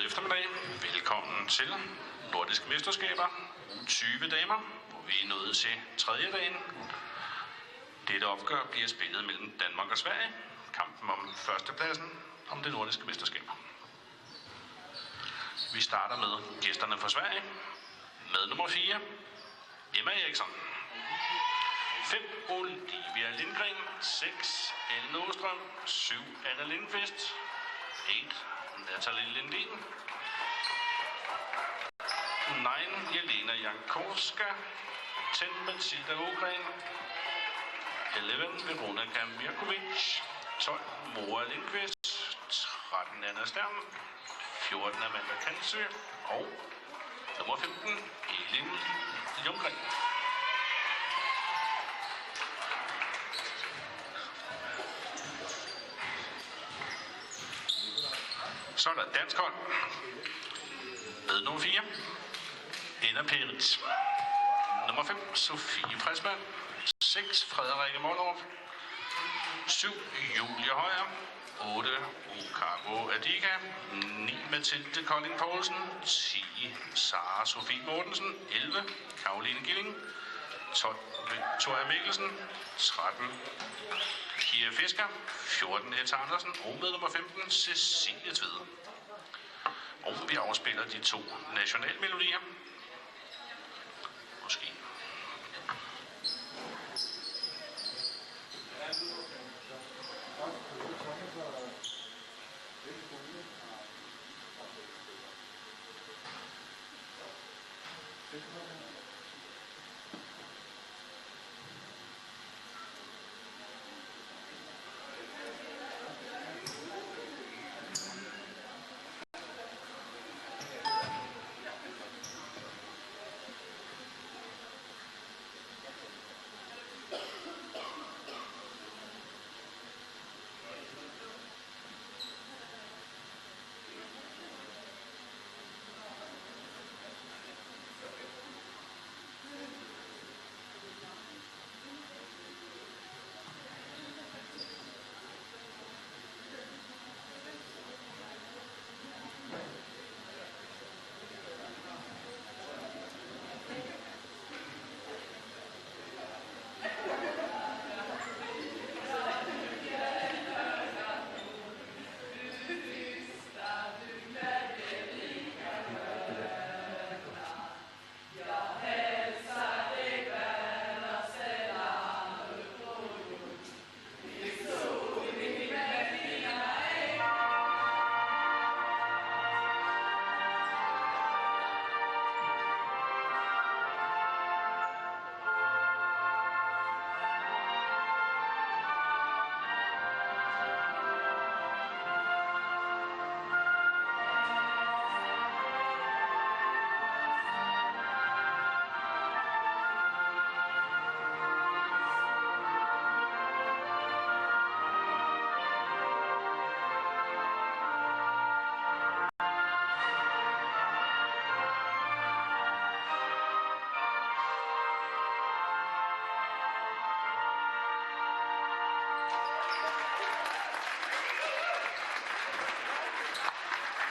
eftermiddag. Velkommen til Nordiske Mesterskaber U20 damer, hvor vi er nået til tredje dagen. Dette opgør bliver spillet mellem Danmark og Sverige. Kampen om førstepladsen om det nordiske mesterskaber. Vi starter med gæsterne fra Sverige. Med nummer 4, Emma Eriksson. 5, Olivia Lindgren. 6, Ellen Åstrøm. 7, Anna Lindqvist. 8, Natalie Lindin. 9, Jelena Jankovska. 10, Matilda Ågren. 11, Veronika Mirkovic. 12, Moa Lindqvist. 13, Anna Stern. 14, Amanda Kansø. Og nummer 15, Elin Ljunggren. Så er der dansk hold. Med nummer 4, Anna Peritz. Nummer 5, Sofie Pressmann. 6, Frederikke Mollerup. 7, Julie Højer. 8, Okaro Adika. 9, Mathilde Kolding Poulsen. 10, Sara Sofie Mortensen. 11, Karoline Gilling. 12, Victoria Mikkelsen. 13, Pia Fisker. 14, Etta Andersen. Og med nummer 15, Cecilie Tvede. Og vi afspiller de 2 nationalmelodier. Måske.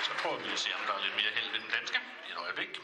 Så prøver vi at se, om der er lidt mere held ved den danske. Et øjeblik.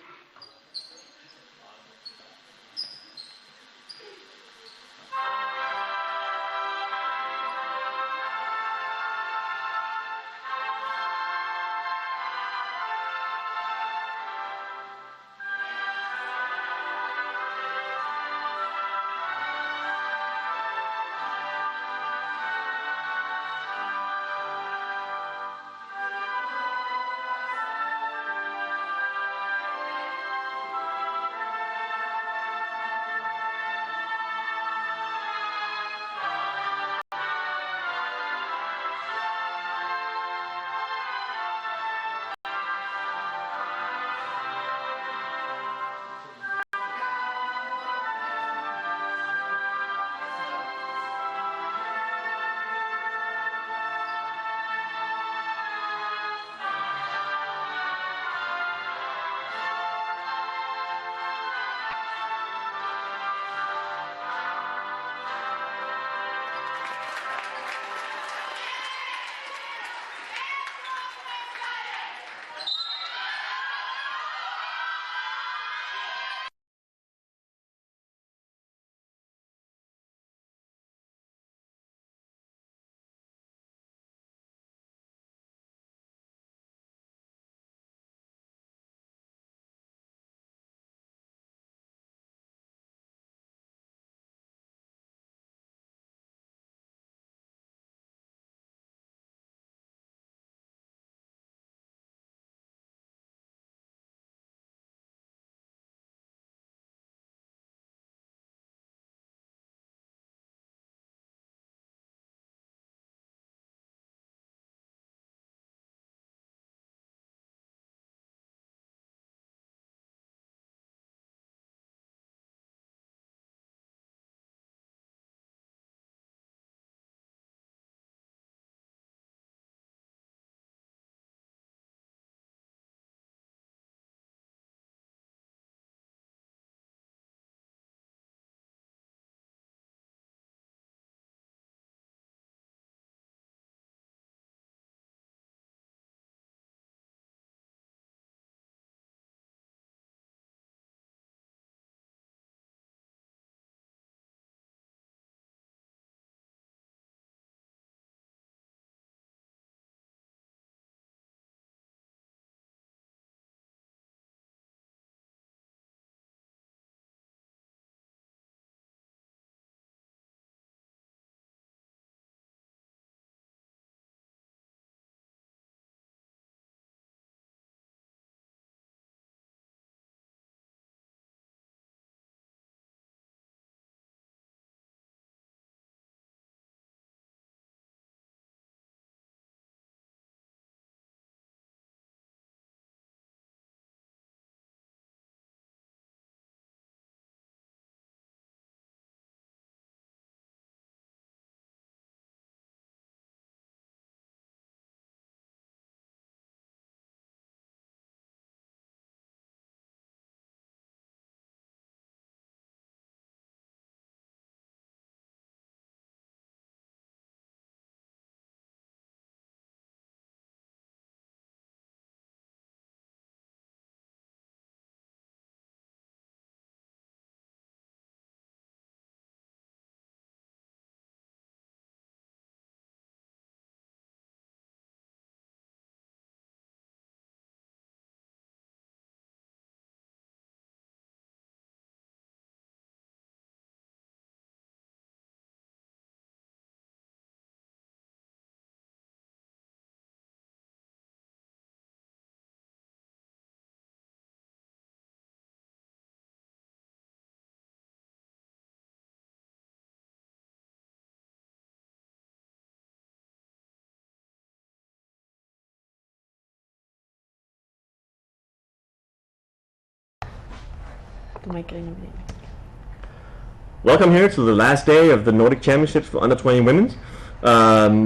Welcome here to the last day of the Nordic Championships for under 20 women.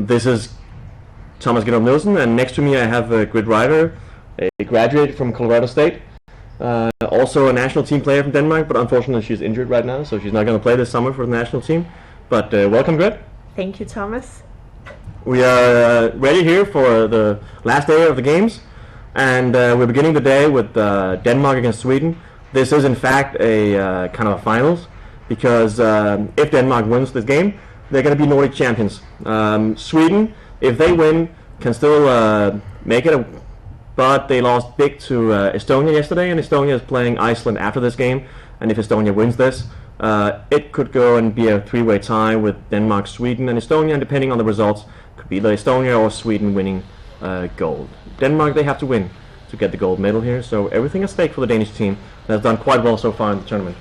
This is Thomas Gennov Nielsen, and next to me I have a grid rider, a graduate from Colorado State, also a national team player from Denmark, but unfortunately she's injured right now, so she's not going to play this summer for the national team. But welcome, Grid. Thank you, Thomas. We are ready here for the last day of the games, and we're beginning the day with Denmark against Sweden. This is in fact a kind of a finals, because if Denmark wins this game, they're going to be Nordic champions. Sweden, if they win, can still make it, but they lost big to Estonia yesterday, and Estonia is playing Iceland after this game, and if Estonia wins this, it could go and be a three-way tie with Denmark, Sweden, and Estonia, and depending on the results, could be either Estonia or Sweden winning gold. Denmark, they have to win to get the gold medal here, so everything at stake for the Danish team. That's done quite well so far in the tournament.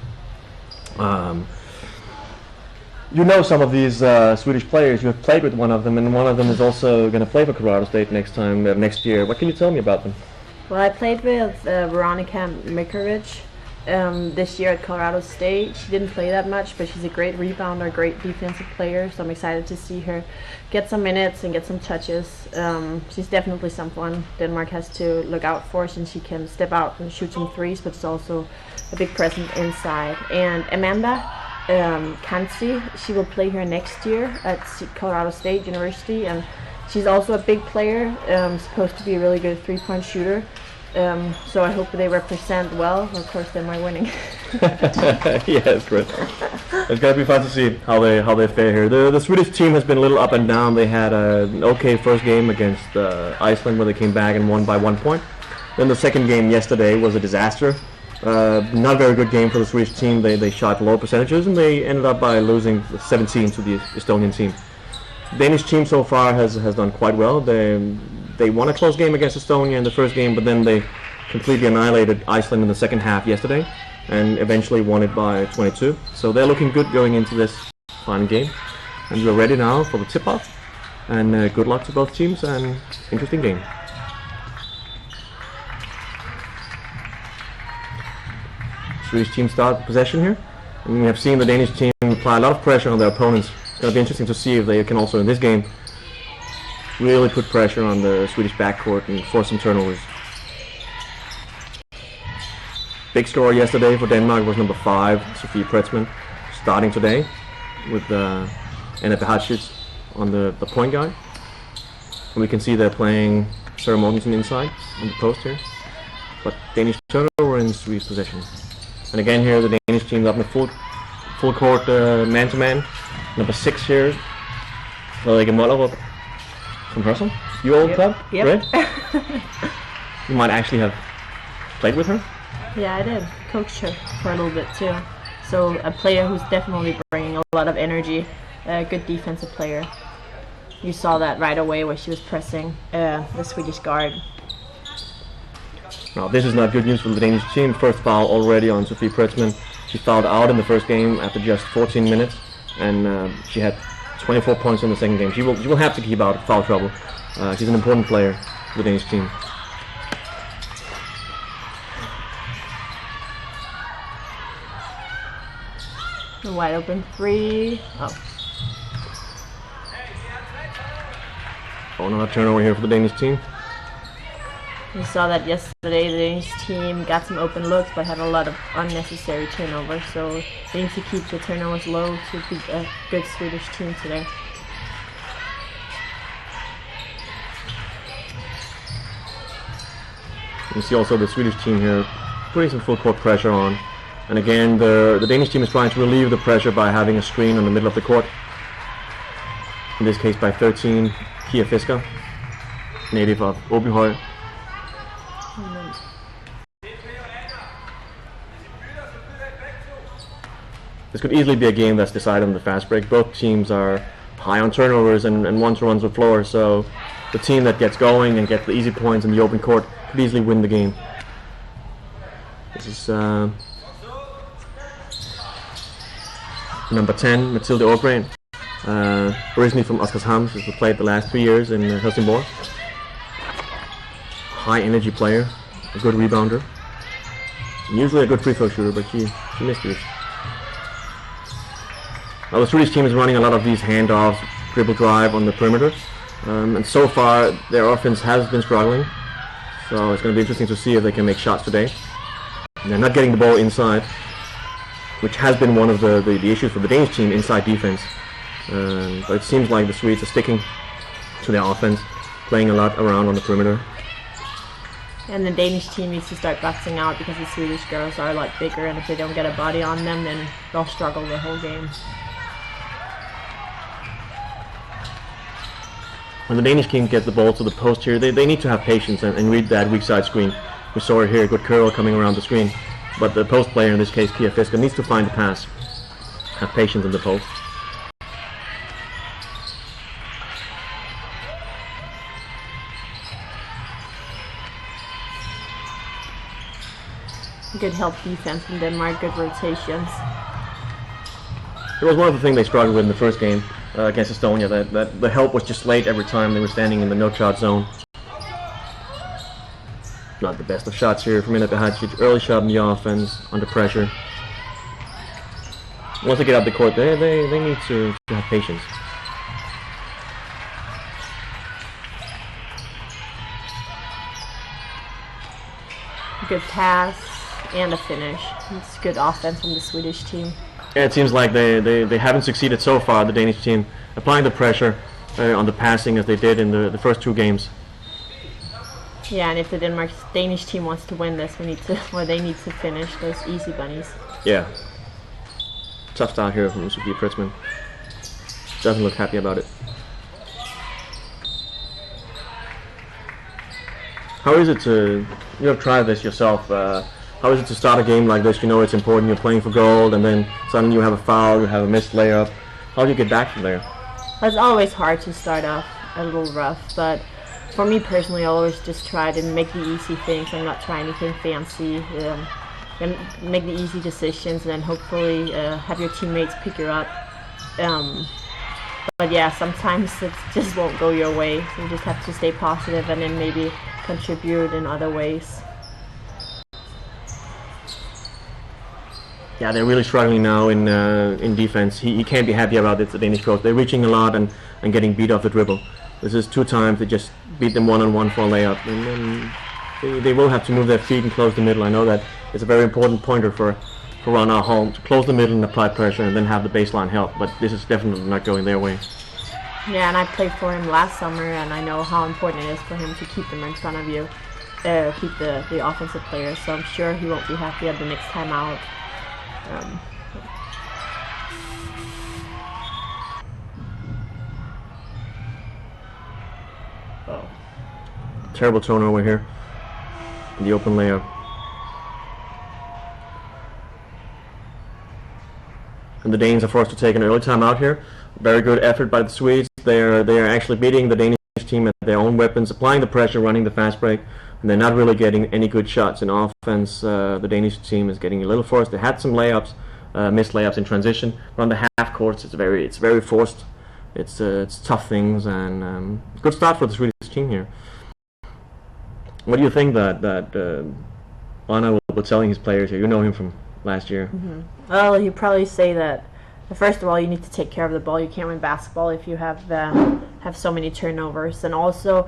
You know some of these Swedish players. You have played with one of them, and one of them is also going to play for Colorado State next year. What can you tell me about them? Well, I played with Veronica Mikovic this year at Colorado State. She didn't play that much, but she's a great rebounder, great defensive player, so I'm excited to see her get some minutes and get some touches. She's definitely someone Denmark has to look out for, since she can step out and shoot some threes, but she's also a big presence inside. And Amanda Kansi, she will play here next year at Colorado State University, and she's also a big player, supposed to be a really good three-point shooter. So I hope they represent well. Of course, they're my winning. Yeah, it's great. It's gonna be fun to see how they fare here. The Swedish team has been a little up and down. They had an okay first game against Iceland, where they came back and won by 1 point. Then the second game yesterday was a disaster. Not a very good game for the Swedish team. They shot low percentages, and they ended up by losing 17 to the Estonian team. The Danish team so far has done quite well. They won a close game against Estonia in the first game, but then they completely annihilated Iceland in the second half yesterday, and eventually won it by 22. So they're looking good going into this final game, and we're ready now for the tip-off. And good luck to both teams, and interesting game. Swedish team start possession here, and we have seen the Danish team apply a lot of pressure on their opponents. It's going to be interesting to see if they can also in this game really put pressure on the Swedish backcourt and force some turnovers. Big scorer yesterday for Denmark was number 5, Sofie Pretzmann, starting today with Anna Behacic on the point guard. And we can see they're playing Sarah Mortensen inside on the post here. But Danish turnover in Swedish possession. And again here the Danish team up in the full court man-to-man. Number 6 here, Frederikke Mollerup from Hørsholm, your old club, yep. Right? You might actually have played with her? Yeah, I did. Coached her for a little bit too. So a player who's definitely bringing a lot of energy, a good defensive player. You saw that right away where she was pressing the Swedish guard. Now this is not good news for the Danish team. First foul already on Sofie Pretzmann. She fouled out in the first game after just 14 minutes, and she had 24 points in the second game. She will have to keep out of foul trouble. She's an important player for the Danish team. A wide open 3. Oh, another turnover here for the Danish team. We saw that yesterday. The Danish team got some open looks, but had a lot of unnecessary turnovers. So they need to keep the turnovers low to beat a good Swedish team today. You see also the Swedish team here putting some full court pressure on. And again, the Danish team is trying to relieve the pressure by having a screen on the middle of the court. In this case by 13, Kia Fisker, native of Åbyhøj. This could easily be a game that's decided on the fast break. Both teams are high on turnovers and want to run the floor, so the team that gets going and gets the easy points in the open court could easily win the game. This is number 10, Mathilde Ågren, originally from Oskarshamn. She's played the last 3 years in Helsingborg. High energy player, a good rebounder. Usually a good free throw shooter, but she missed this. Now the Swedish team is running a lot of these handoffs, dribble drive on the perimeter, and so far their offense has been struggling. So it's going to be interesting to see if they can make shots today. And they're not getting the ball inside, which has been one of the issues for the Danish team, inside defense. But it seems like the Swedes are sticking to their offense, playing a lot around on the perimeter. And the Danish team needs to start busting out because the Swedish girls are a lot bigger, and if they don't get a body on them, then they'll struggle the whole game. When the Danish team get the ball to the post here, they need to have patience and read that weak side screen. We saw it here, good curl coming around the screen. But the post player, in this case Pia Fisker, needs to find the pass. Have patience in the post. Good help defense from Denmark, good rotations. It was one of the things they struggled with in the first game against Estonia, that the help was just late every time they were standing in the no-shot zone. Not the best of shots here from Minna Behadzic. Early shot in the offense, under pressure. Once they get out the court, they need to have patience. Good pass and a finish. It's good offense from the Swedish team. Yeah, it seems like they haven't succeeded so far, the Danish team, applying the pressure on the passing as they did in the first two games. Yeah, and if the Danish team wants to win this, they need to finish those easy bunnies. Yeah. Tough start here from Sofie Pritzman. Doesn't look happy about it. How is it to, you have tried this yourself, how is it to start a game like this? You know it's important, you're playing for gold, and then suddenly you have a foul, you have a missed layup. How do you get back from there? It's always hard to start off a little rough, but for me personally, I always just try to make the easy things. I'm not trying anything fancy. And make the easy decisions, and then hopefully have your teammates pick you up. But yeah, sometimes it just won't go your way. So you just have to stay positive and then maybe contribute in other ways. Yeah, they're really struggling now in defense. He can't be happy about it, the Danish coach. They're reaching a lot and getting beat off the dribble. This is 2 times they just beat them one-on-one for a layup. And then they will have to move their feet and close the middle. I know that it's a very important pointer for Rana Holm to close the middle and apply pressure and then have the baseline help. But this is definitely not going their way. Yeah, and I played for him last summer, and I know how important it is for him to keep them in front of you, keep the offensive players. So I'm sure he won't be happy at the next time out. Terrible turnover here in the open layup. And the Danes are forced to take an early timeout here. Very good effort by the Swedes. They are actually beating the Danish team at their own weapons, applying the pressure, running the fast break, and they're not really getting any good shots in offense. The Danish team is getting a little forced. They had some layups, missed layups in transition. But on the half courts, it's very forced. It's tough things, and good start for the Swedish team here. What do you think that Anna will be telling his players here? You know him from last year. Mm-hmm. Well, he'd probably say that first of all, you need to take care of the ball. You can't win basketball if you have so many turnovers, and also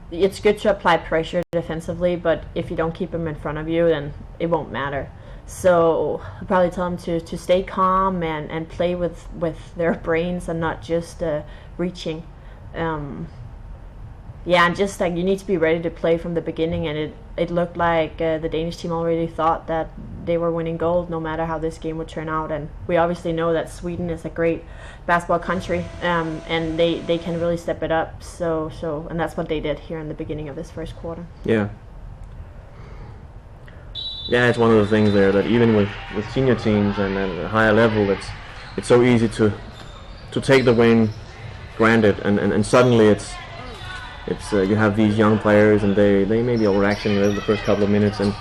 it's good to apply pressure defensively. But if you don't keep them in front of you, then it won't matter. So I'll probably tell them to stay calm and play with their brains and not just reaching. Yeah, and just like you need to be ready to play from the beginning, and it looked like the Danish team already thought that they were winning gold no matter how this game would turn out. And we obviously know that Sweden is a great basketball country, and they can really step it up. So and that's what they did here in the beginning of this first quarter. Yeah, it's one of the things there that even with senior teams and at a higher level, it's so easy to take the win granted, and suddenly it's you have these young players and they may be overreacting the first couple of minutes, and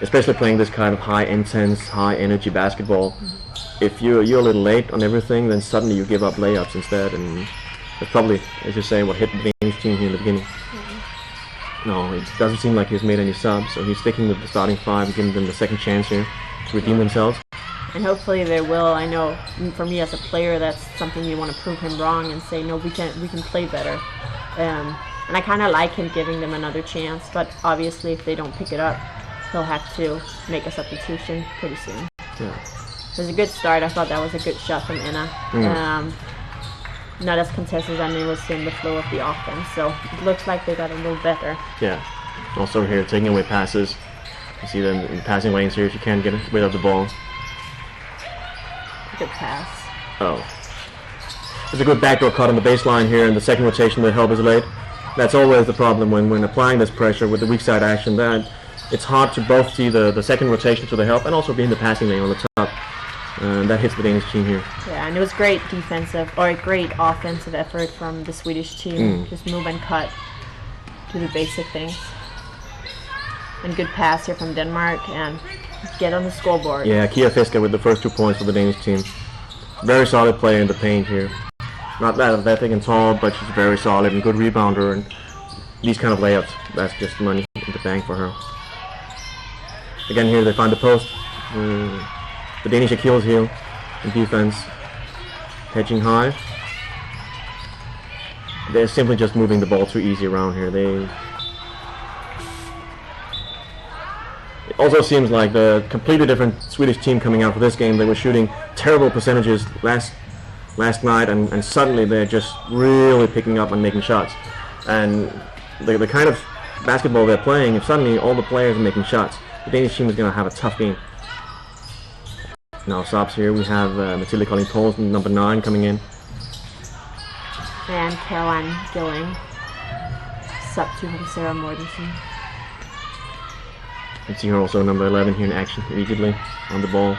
especially playing this kind of high intense, high energy basketball. If you're a little late on everything, then suddenly you give up layups instead, and that's probably, as you say, what hit the Danish team here in the beginning. No, it doesn't seem like he's made any subs, so he's sticking with the starting 5, giving them the second chance here to redeem themselves. And hopefully they will. I know for me as a player, that's something you want to prove him wrong and say, no, we can play better. And I kind of like him giving them another chance, but obviously if they don't pick it up, he'll have to make a substitution pretty soon. Yeah. It was a good start. I thought that was a good shot from Enna. Not as contested as it was in the flow of the offense, so it looks like they got a little better. Yeah. Also here, taking away passes. You see them in passing lanes here if you can't get rid of the ball. Good pass. Oh. There's a good backdoor cut on the baseline here in the second rotation. The help is late. That's always the problem when applying this pressure with the weak side action. That it's hard to both see the second rotation to the help and also be in the passing lane on the top. That hits the Danish team here. Yeah, and it was great defensive or a great offensive effort from the Swedish team. Just move and cut, do the basic things. And good pass here from Denmark and get on the scoreboard. Yeah, Kia Fiska with the first 2 points for the Danish team. Very solid player in the paint here. Not that big and tall, but she's very solid and good rebounder, and these kind of layups, that's just money in the bank for her. Again here they find the post. The Danish Achilles heel in defense. Hedging high. They're simply just moving the ball too easy around here. It also seems like the completely different Swedish team coming out for this game. They were shooting terrible percentages last night, and suddenly they're just really picking up and making shots. And the kind of basketball they're playing, if suddenly all the players are making shots, the Danish team is going to have a tough game. Now subs here, we have Mathilde Colling Poulsen, number 9, coming in. And Caroline Gilling, sub to from Sarah Mortensen. You see her also number 11 here in action immediately on the ball.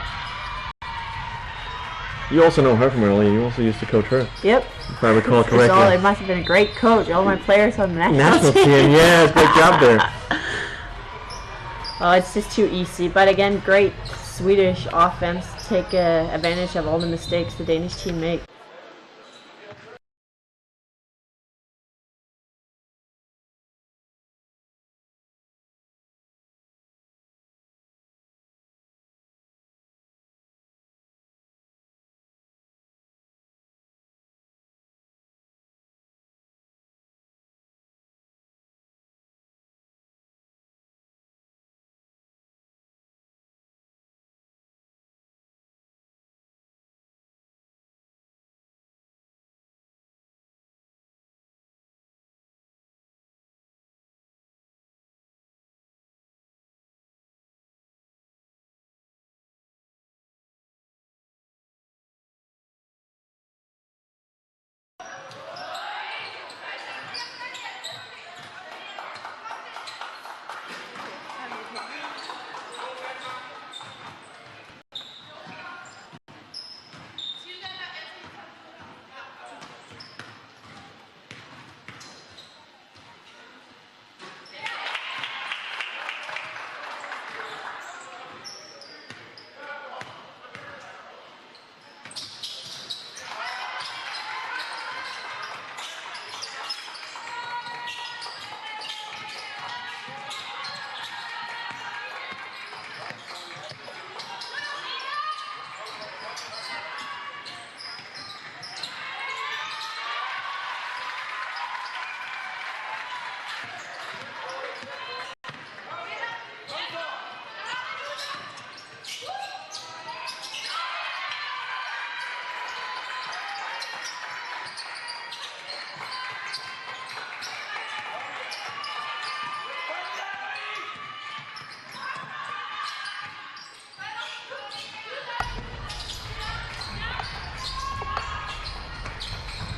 You also know her from earlier. You also used to coach her. Yep. If I recall correctly. It must have been a great coach. All my players on the national team. Yeah, great job there. Oh, it's just too easy. But again, great Swedish offense. Take advantage of all the mistakes the Danish team make.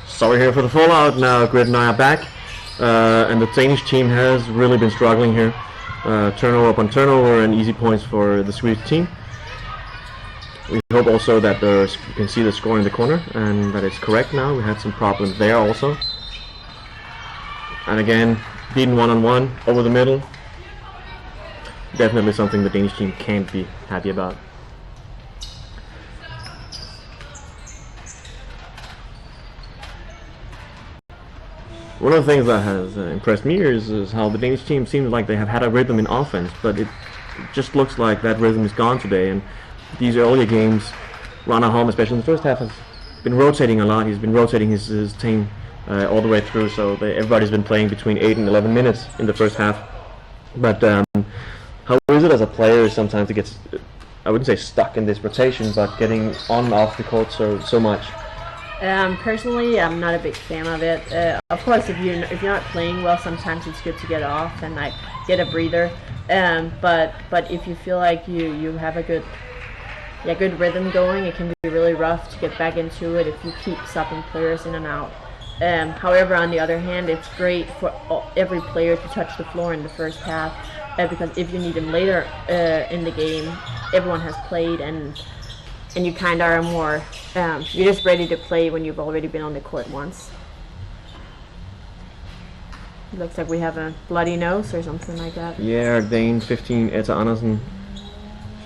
Sorry here for the fallout. Now Grid and I are back, and the Danish team has really been struggling here. Turnover upon turnover and easy points for the Swedish team. We hope also that you can see the score in the corner and that it's correct now. We had some problems there also. And again, beaten one-on-one over the middle. Definitely something the Danish team can't be happy about. One of the things that has impressed me is how the Danish team seems like they have had a rhythm in offense, but it just looks like that rhythm is gone today. And these earlier games, Rana Holm, especially in the first half, has been rotating a lot. He's been rotating his team all the way through, so everybody's been playing between 8 and 11 minutes in the first half. But how is it as a player sometimes to get, I wouldn't say stuck in this rotation, but getting on and off the court so much? Personally, I'm not a big fan of it. Of course, if you're not playing well, sometimes it's good to get off and like get a breather. But if you feel like you have a good rhythm going, it can be really rough to get back into it if you keep subbing players in and out. However, on the other hand, it's great for every player to touch the floor in the first half, because if you need them later in the game, everyone has played and you kind of are more, you're just ready to play when you've already been on the court once. It looks like we have a bloody nose or something like that. Yeah, Dane 15, Etta Andersen.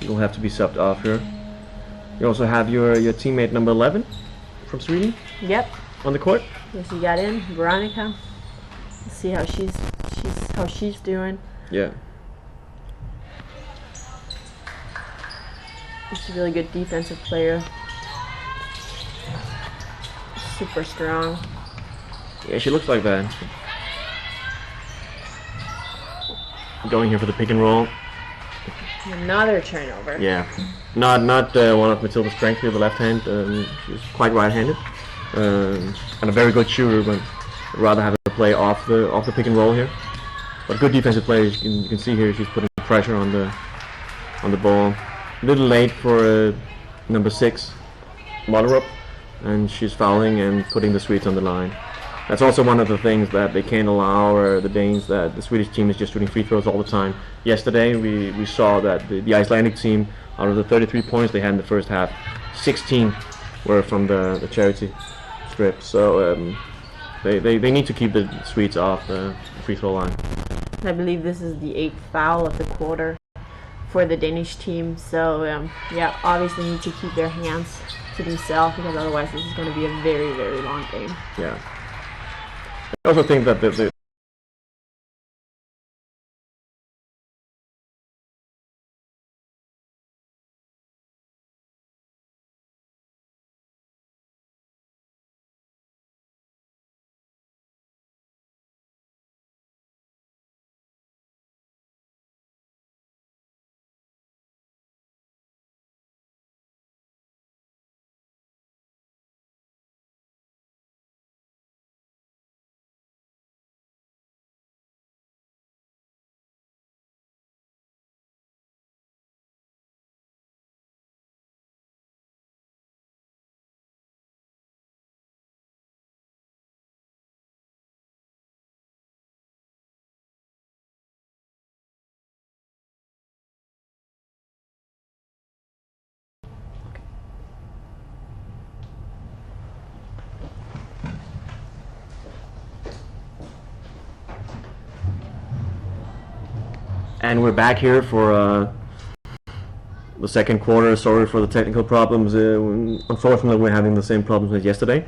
She'll have to be subbed off here. You also have your teammate number 11 from Sweden. Yep. On the court. Yes, you got in, Veronica. Let's see how she's doing. Yeah. She's a really good defensive player. Super strong. Yeah, she looks like that. Going here for the pick and roll. Another turnover. Yeah, not one of Matilda's strengths here, the left hand. She's quite right-handed and a very good shooter, but I'd rather have her play off the pick and roll here. But good defensive play. You can see here she's putting pressure on the ball. A little late for number 6, Mollerup, and she's fouling and putting the Swedes on the line. That's also one of the things that they can't allow the Danes, that the Swedish team is just shooting free throws all the time. Yesterday we saw that the Icelandic team, out of the 33 points they had in the first half, 16 were from the charity strip. So they need to keep the Swedes off the free throw line. I believe this is the 8th foul of the quarter for the Danish team. So yeah, obviously need to keep their hands to themselves, because otherwise this is going to be a very, very long game. Yeah. I also think that the And we're back here for the second quarter. Sorry for the technical problems. Unfortunately, we're having the same problems as yesterday.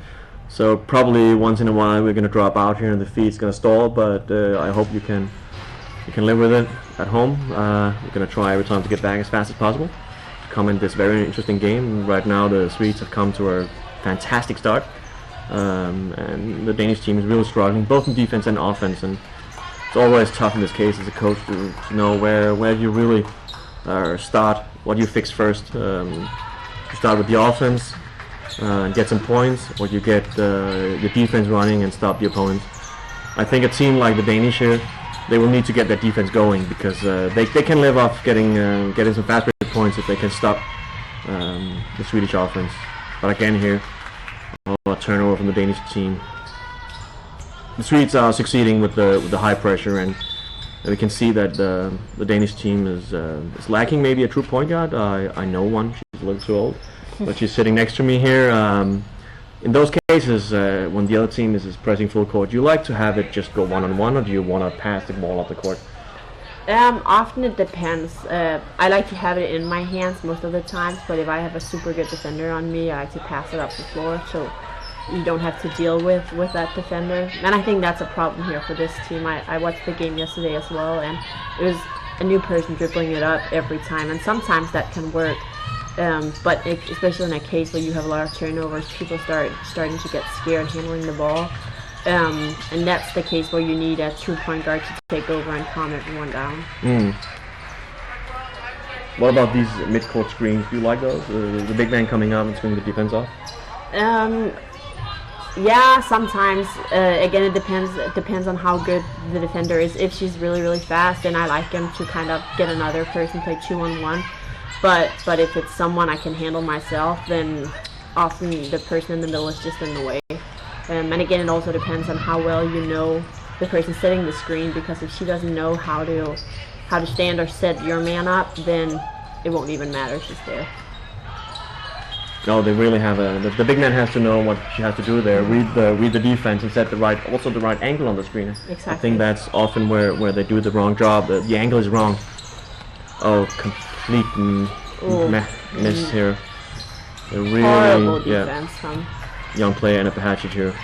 So probably once in a while we're going to drop out here and the feed's going to stall. But I hope you can live with it at home. We're going to try every time to get back as fast as possible to comment this very interesting game. Right now the Swedes have come to a fantastic start. And the Danish team is really struggling, both in defense and offense. And it's always tough in this case as a coach to know where you really start, what you fix first. You start with the offense and get some points, or you get your defense running and stop the opponents. I think a team like the Danish here, they will need to get their defense going, because they can live off getting some fast break points if they can stop the Swedish offense. But again here, a turnover from the Danish team. The Swedes are succeeding with the high pressure, and we can see that the Danish team is lacking maybe a true point guard. I know one. She's a little too old, but she's sitting next to me here. In those cases, when the other team is pressing full court, do you like to have it just go one-on-one, or do you want to pass the ball up the court? Often it depends. I like to have it in my hands most of the times, but if I have a super good defender on me, I like to pass it up the floor. So you don't have to deal with that defender. And I think that's a problem here for this team. I watched the game yesterday as well, and it was a new person dribbling it up every time, and sometimes that can work. But especially in a case where you have a lot of turnovers, people starting to get scared handling the ball. And that's the case where you need a 2-point guard to take over and calm everyone down. What about these mid-court screens? Do you like those? The big man coming out and swinging the defense off? Yeah, sometimes. Again, it depends on how good the defender is. If she's really, really fast, then I like him to kind of get another person, play 2-on-1. But if it's someone I can handle myself, then often the person in the middle is just in the way. And again, it also depends on how well you know the person setting the screen, because if she doesn't know how to stand or set your man up, then it won't even matter if she's there. No, they really have the big man has to know what she has to do there, read the defense and set the right angle on the screen. Exactly. I think that's often where they do the wrong job. The angle is wrong. Oh, complete miss here. A really horrible defense from young player and a hatchet here.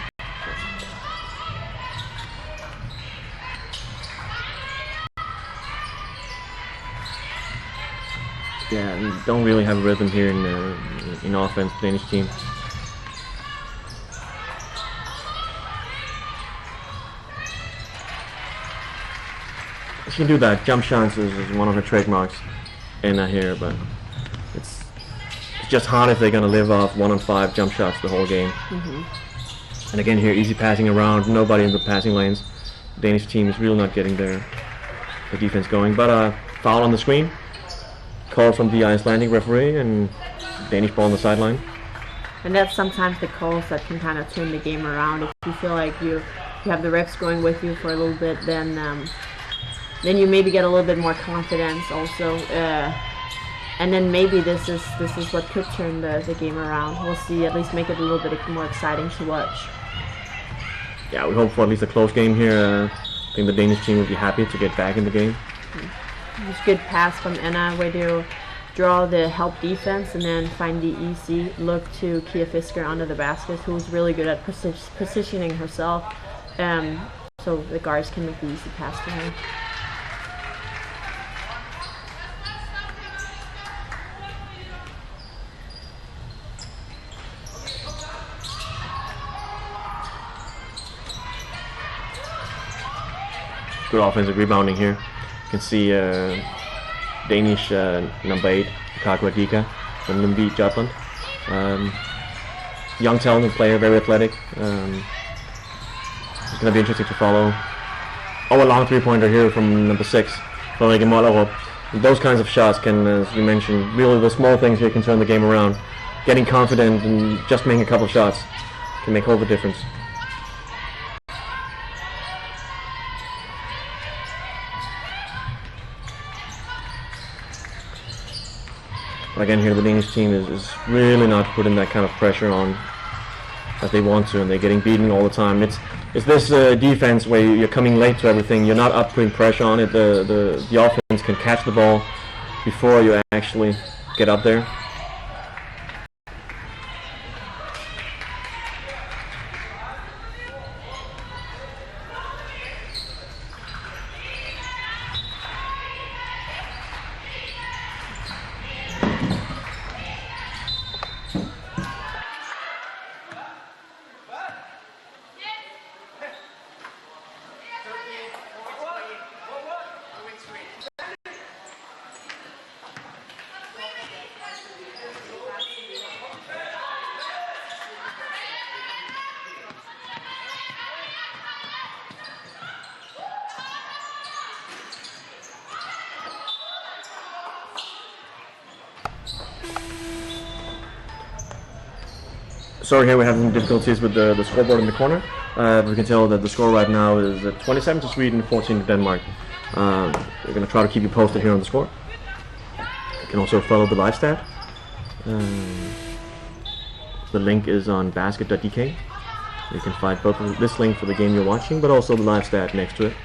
Yeah, we don't really have rhythm here in offense, the Danish team. She can do that. Jump shots is one of her trademarks in here, but it's just hard if they're gonna live off 1-on-5 jump shots the whole game. And again here, easy passing around, nobody in the passing lanes. The Danish team is really not getting the defense going. But foul on the screen. Call from the Icelandic referee, and Danish ball on the sideline. And that's sometimes the calls that can kind of turn the game around. If you feel like you have the refs going with you for a little bit, then you maybe get a little bit more confidence also. And then maybe this is what could turn the game around. We'll see. At least make it a little bit more exciting to watch. Yeah, we hope for at least a close game here. I think the Danish team will be happy to get back in the game. It's a good pass from Anna, where to draw the help defense and then find the easy look to Kia Fisker under the basket, who's really good at positioning herself, so the guards can make the easy pass to her. Good offensive rebounding here. You can see Danish number 8, Kaku Adika from Lemvig, Jutland. Young, talented player, very athletic. It's going to be interesting to follow. Oh, a long three-pointer here from number 6, Frederikke Mollerup. Those kinds of shots can, as you mentioned, really the small things here can turn the game around. Getting confident and just making a couple shots can make all the difference. Again here the Danish team is really not putting that kind of pressure on as they want to, and they're getting beaten all the time. It's this defense where you're coming late to everything, you're not up putting pressure on it, the offense can catch the ball before you actually get up there. Sorry, here we're having difficulties with the scoreboard in the corner. We can tell that the score right now is 27 to Sweden, 14 to Denmark. We're going to try to keep you posted here on the score. You can also follow the live stat. The link is on basket.dk. You can find both this link for the game you're watching, but also the live stat next to it.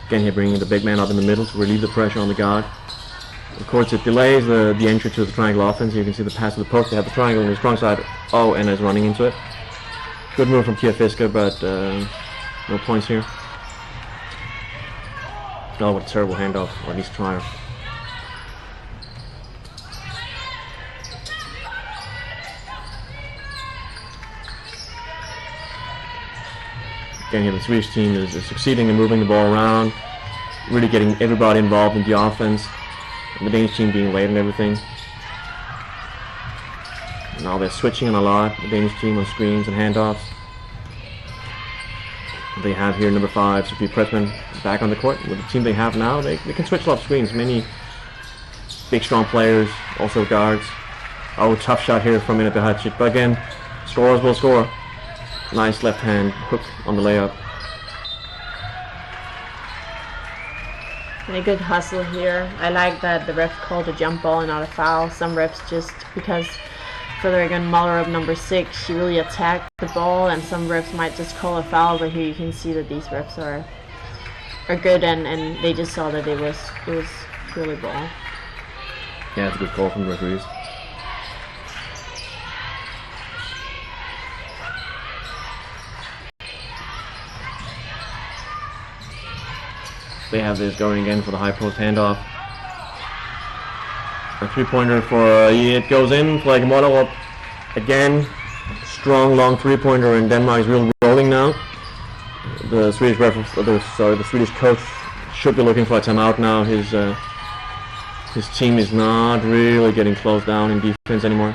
Again, here bringing the big man up in the middle to relieve the pressure on the guard. Of course, it delays the entry to the triangle offense. You can see the pass to the post. They have the triangle on the strong side. Oh, and is running into it. Good move from Kiafiska, but no points here. Oh, what a terrible handoff, or at least try. Again, here the Swedish team is succeeding in moving the ball around, really getting everybody involved in the offense, and the Danish team being late and everything. Now they're switching a lot, the Danish team, on screens and handoffs. They have here number 5, Sophie Pressman, back on the court. With the team they have now, they can switch a lot of screens. Many big, strong players, also guards. Oh, tough shot here from Ina Behacic, but again, scorers will score. Nice left hand hook on the layup. And a good hustle here. I like that the ref called a jump ball and not a foul. Some refs just, because Frederica Muller of number 6, she really attacked the ball, and some refs might just call a foul, but here you can see that these refs are good, and they just saw that it was purely ball. Yeah, it's a good call from the referees. They have this going again for the high post handoff. A 3-pointer for it goes in. Flagemoto up again. Strong long 3-pointer, and Denmark is really rolling now. The Swedish the Swedish coach should be looking for a timeout now. His team is not really getting closed down in defense anymore.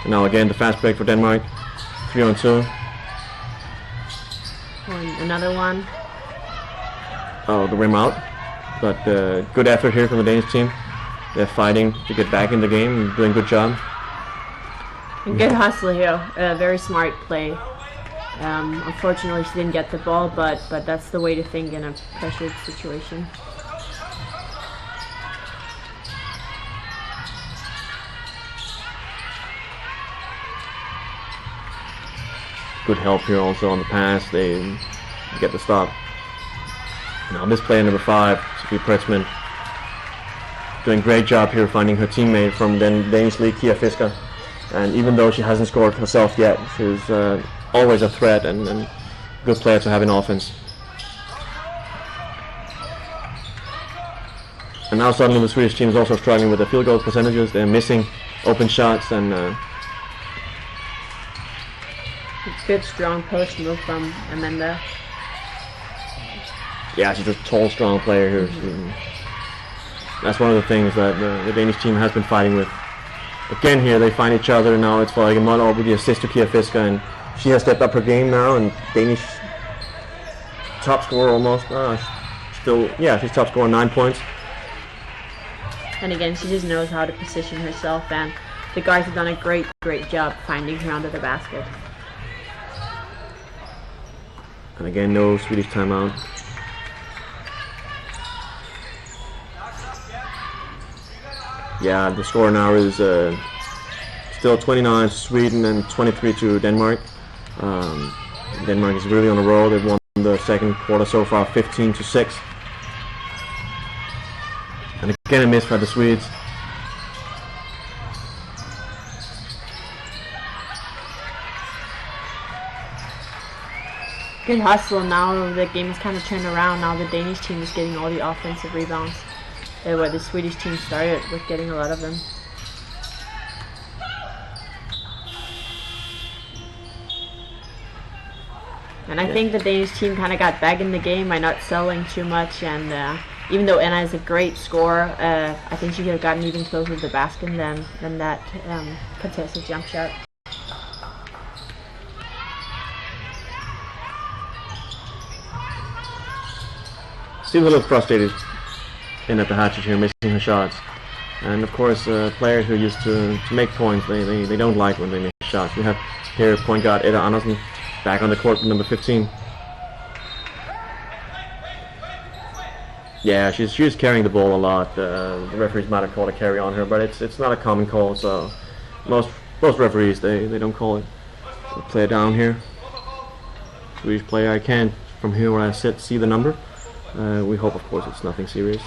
And now again the fast break for Denmark. 3-on-2. And another one. Oh, the rim out, but good effort here from the Danish team. They're fighting to get back in the game and doing a good job. And good hustle here, very smart play. Unfortunately, she didn't get the ball, but that's the way to think in a pressured situation. Good help here also on the pass. They get the stop. Now this player number 5, Sophie Pressman, doing a great job here finding her teammate from the Danish league, Kiafiska. And even though she hasn't scored herself yet, she's always a threat and a good player to have in offense. And now suddenly the Swedish team is also struggling with the field goal percentages. They're missing open shots, and good strong post move from Amanda. Yeah, she's a tall, strong player here. That's one of the things that the Danish team has been fighting with. Again here, they find each other. Now it's for like a model with the assist to Kiafiska, and she has stepped up her game now, and Danish top scorer almost. She's top scorer, 9 points. And again, she just knows how to position herself, and the guards have done a great job finding her under the basket. And again, no Swedish timeout. Yeah, the score now is still 29 to Sweden and 23 to Denmark. Denmark is really on a roll. They've won the second quarter so far, 15-6. And again a miss by the Swedes. Good hustle. Now the game is kind of turned around. Now the Danish team is getting all the offensive rebounds, where the Swedish team started with getting a lot of them. And I think the Danish team kind of got back in the game by not selling too much, and even though Anna is a great scorer, I think she could have gotten even closer to the basket than that contested jump shot. Seems a little frustrated in at the hatchet here, missing her shots. And of course, players who are used to make points, they don't like when they miss shots. We have here point guard Ida Andersen back on the court with number 15. Yeah, she's carrying the ball a lot. The referees might have called a carry on her, but it's not a common call. So most referees they don't call it. We'll play it down here. Swedish player, I can from here where I sit see the number. We hope, of course, it's nothing serious.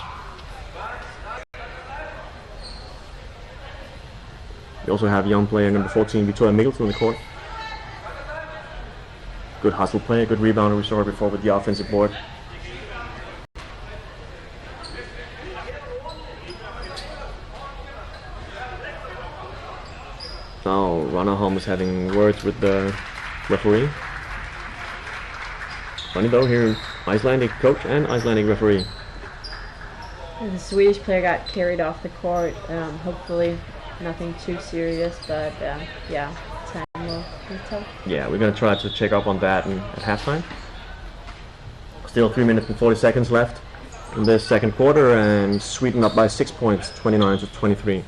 We also have young player number 14, Victoria Mikkelsen, on the court. Good hustle player, good rebounder. We saw her before with the offensive board. Now Ranahom is having words with the referee. Funny though, here Icelandic coach and Icelandic referee. The Swedish player got carried off the court. Hopefully nothing too serious, but yeah, time will tell. Yeah, we're gonna try to check up on that at halftime. Still 3 minutes and 40 seconds left in this second quarter, and Sweden up by 6 points, 29-23.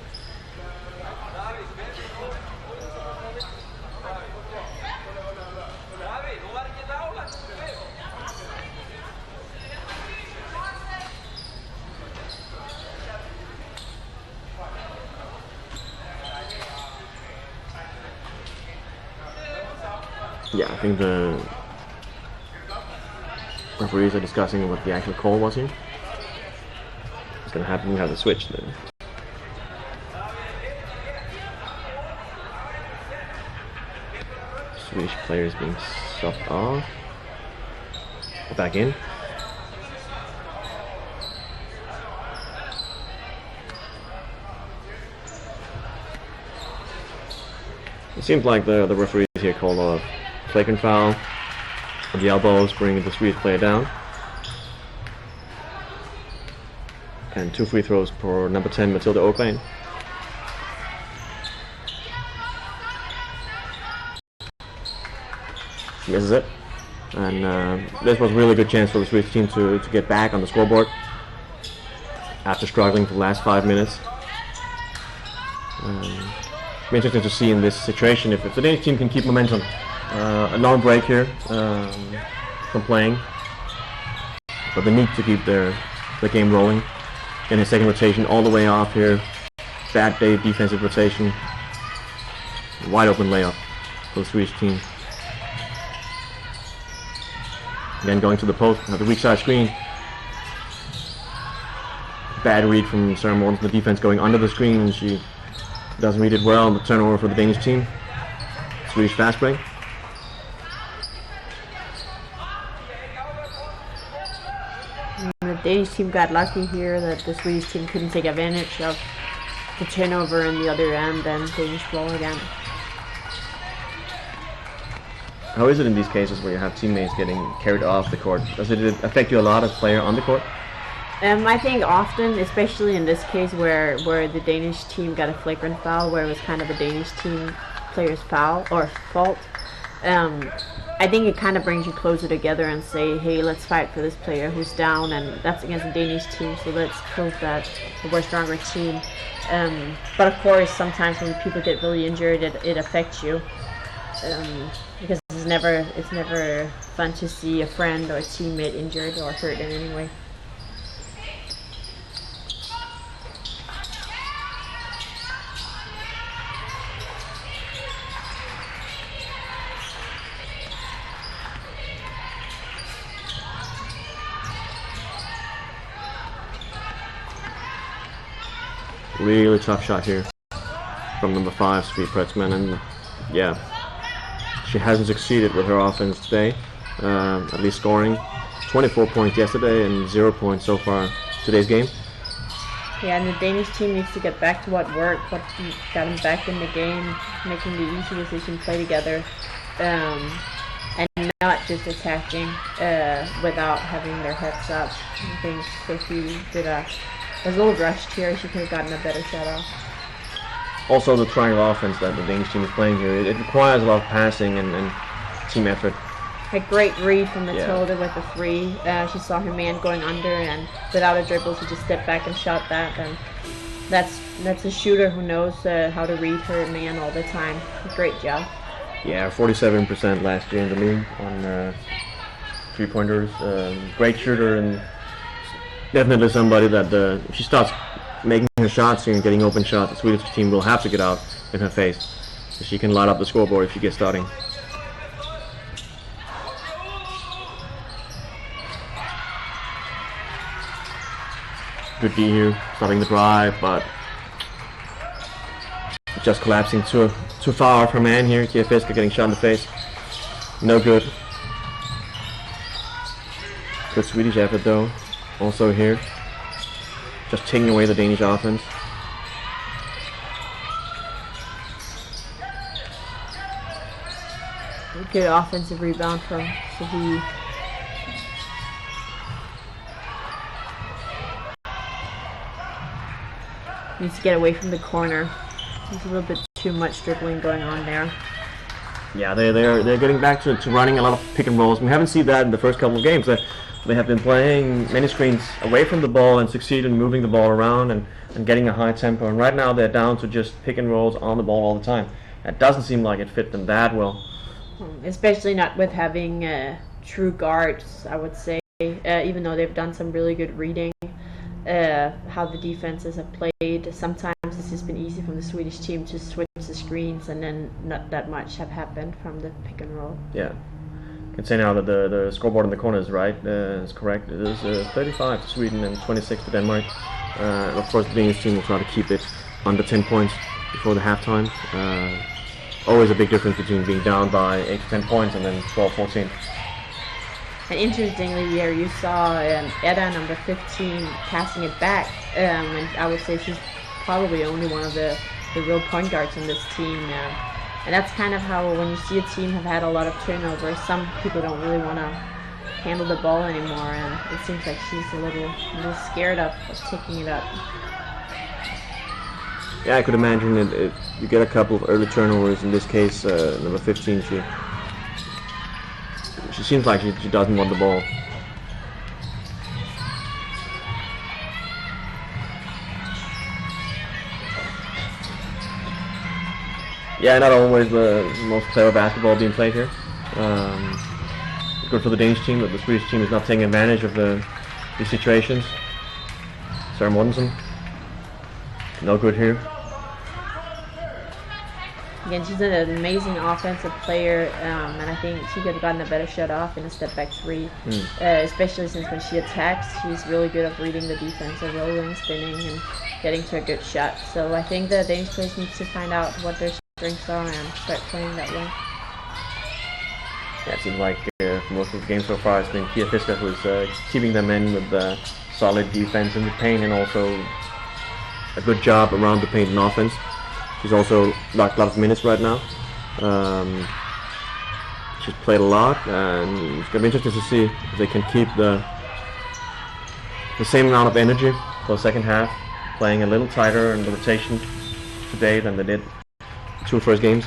Yeah, I think the referees are discussing what the actual call was here. What's gonna happen? We have the switch then. Swedish players being subbed off. Back in. It seems like the referees here called a flagrant foul on the elbows, bringing the Swedish player down. And 2 free throws for number 10, Matilda Ågren. She misses it. And this was a really good chance for the Swedish team to get back on the scoreboard after struggling for the last 5 minutes. It'll be interesting to see in this situation if the Danish team can keep momentum. A long break here from playing, but they need to keep the game rolling. In his second rotation, all the way off here. Bad day defensive rotation. Wide open layup for the Swedish team. Again, going to the post, the weak side screen. Bad read from Sarah Mortensen, the defense going under the screen, and she doesn't read it well. The turnover for the Danish team. Swedish fast break. The Danish team got lucky here that the Swedish team couldn't take advantage of the turnover in the other end and Danish ball again. How is it in these cases where you have teammates getting carried off the court? Does it affect you a lot as a player on the court? I think often, especially in this case where the Danish team got a flagrant foul, where it was kind of the Danish team player's foul or fault. I think it kind of brings you closer together and say, hey, let's fight for this player who's down, and that's against the Danish team, so let's prove that we're a stronger team. But of course, sometimes when people get really injured, it affects you. Because it's never fun to see a friend or a teammate injured or hurt in any way. Really tough shot here from number 5, Sofie Pretzman, and yeah, she hasn't succeeded with her offense today, at least scoring 24 points yesterday and 0 points so far today's game. Yeah, and the Danish team needs to get back to what worked, what got them back in the game, making the easy decision play together, and not just attacking without having their heads up. I think Sophie was a little rushed here. She could have gotten a better shot off. Also, the triangle offense that the Danish team is playing here, it requires a lot of passing and team effort. A great read from Matilda with the 3. She saw her man going under, and without a dribble, she just stepped back and shot that. And that's a shooter who knows how to read her man all the time. Great job. Yeah, 47% last year in the league on 3-pointers. Great shooter, and definitely somebody that if she starts making her shots here and getting open shots, the Swedish team will have to get out in her face, so she can light up the scoreboard if she gets starting. Good D here, stopping the drive, but just collapsing too far off her man here. Kia Fisker getting shot in the face. No good. Good Swedish effort though. Also here, just taking away the Danish offense. Good offensive rebound from Sophie. Needs to get away from the corner. There's a little bit too much dribbling going on there. Yeah, they're getting back to running a lot of pick and rolls. We haven't seen that in the first couple of games. They have been playing many screens away from the ball and succeed in moving the ball around and getting a high tempo. And right now they're down to just pick and rolls on the ball all the time. That doesn't seem like it fit them that well. Especially not with having true guards, I would say. Even though they've done some really good reading, how the defenses have played. Sometimes it's just been easy from the Swedish team to switch the screens, and then not that much have happened from the pick and roll. Yeah. I can say now that the scoreboard in the corner is right. Is correct. It is 35 to Sweden and 26 to Denmark. Of course, the Danish team will try to keep it under 10 points before the halftime. Always a big difference between being down by 8 to 10 points and then 12-14. And interestingly, here you saw Edda, number 15, passing it back, and I would say she's probably only one of the real point guards on this team. And that's kind of how, when you see a team have had a lot of turnovers, some people don't really want to handle the ball anymore, and it seems like she's a little scared of taking it up. Yeah, I could imagine that if you get a couple of early turnovers. In this case, number 15, she seems like she doesn't want the ball. Yeah, not always the most clever basketball being played here. Good for the Danish team, but the Swedish team is not taking advantage of these situations. Sarah Mortensen, no good here. Again, she's an amazing offensive player, and I think she could have gotten a better shot off in a step-back three, especially since when she attacks, she's really good at reading the defense, rolling, spinning, and getting to a good shot. So I think the Danish players need to find out what their strengths are and start playing that way. Yeah, it seems like for most of the game so far, it's been Kia Fisker who's keeping them in with solid defense in the paint and also a good job around the paint and offense. She's also locked a lot of minutes right now. She's played a lot, and it's going to be interesting to see if they can keep the same amount of energy for the second half, playing a little tighter in the rotation today than they did the 2 first games.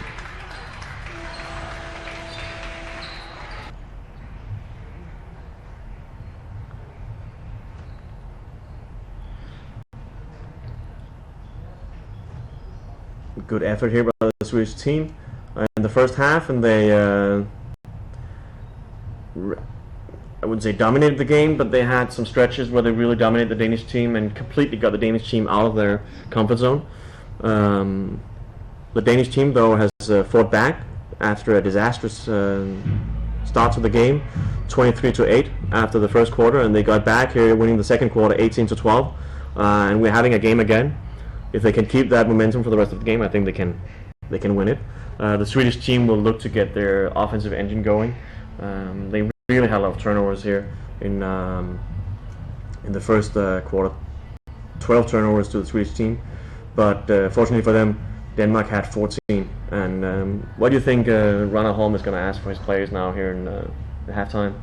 Good effort here by the Swedish team in the first half, and they I wouldn't say dominated the game, but they had some stretches where they really dominated the Danish team and completely got the Danish team out of their comfort zone. The Danish team, though, has fought back after a disastrous start to the game, 23-8 after the first quarter, and they got back here winning the second quarter 18-12, and we're having a game again. If they can keep that momentum for the rest of the game, I think they can win it. The Swedish team will look to get their offensive engine going. They really had a lot of turnovers here in the first quarter. 12 turnovers to the Swedish team, but fortunately for them, Denmark had 14. And what do you think Rana Holm is going to ask for his players now here in the halftime?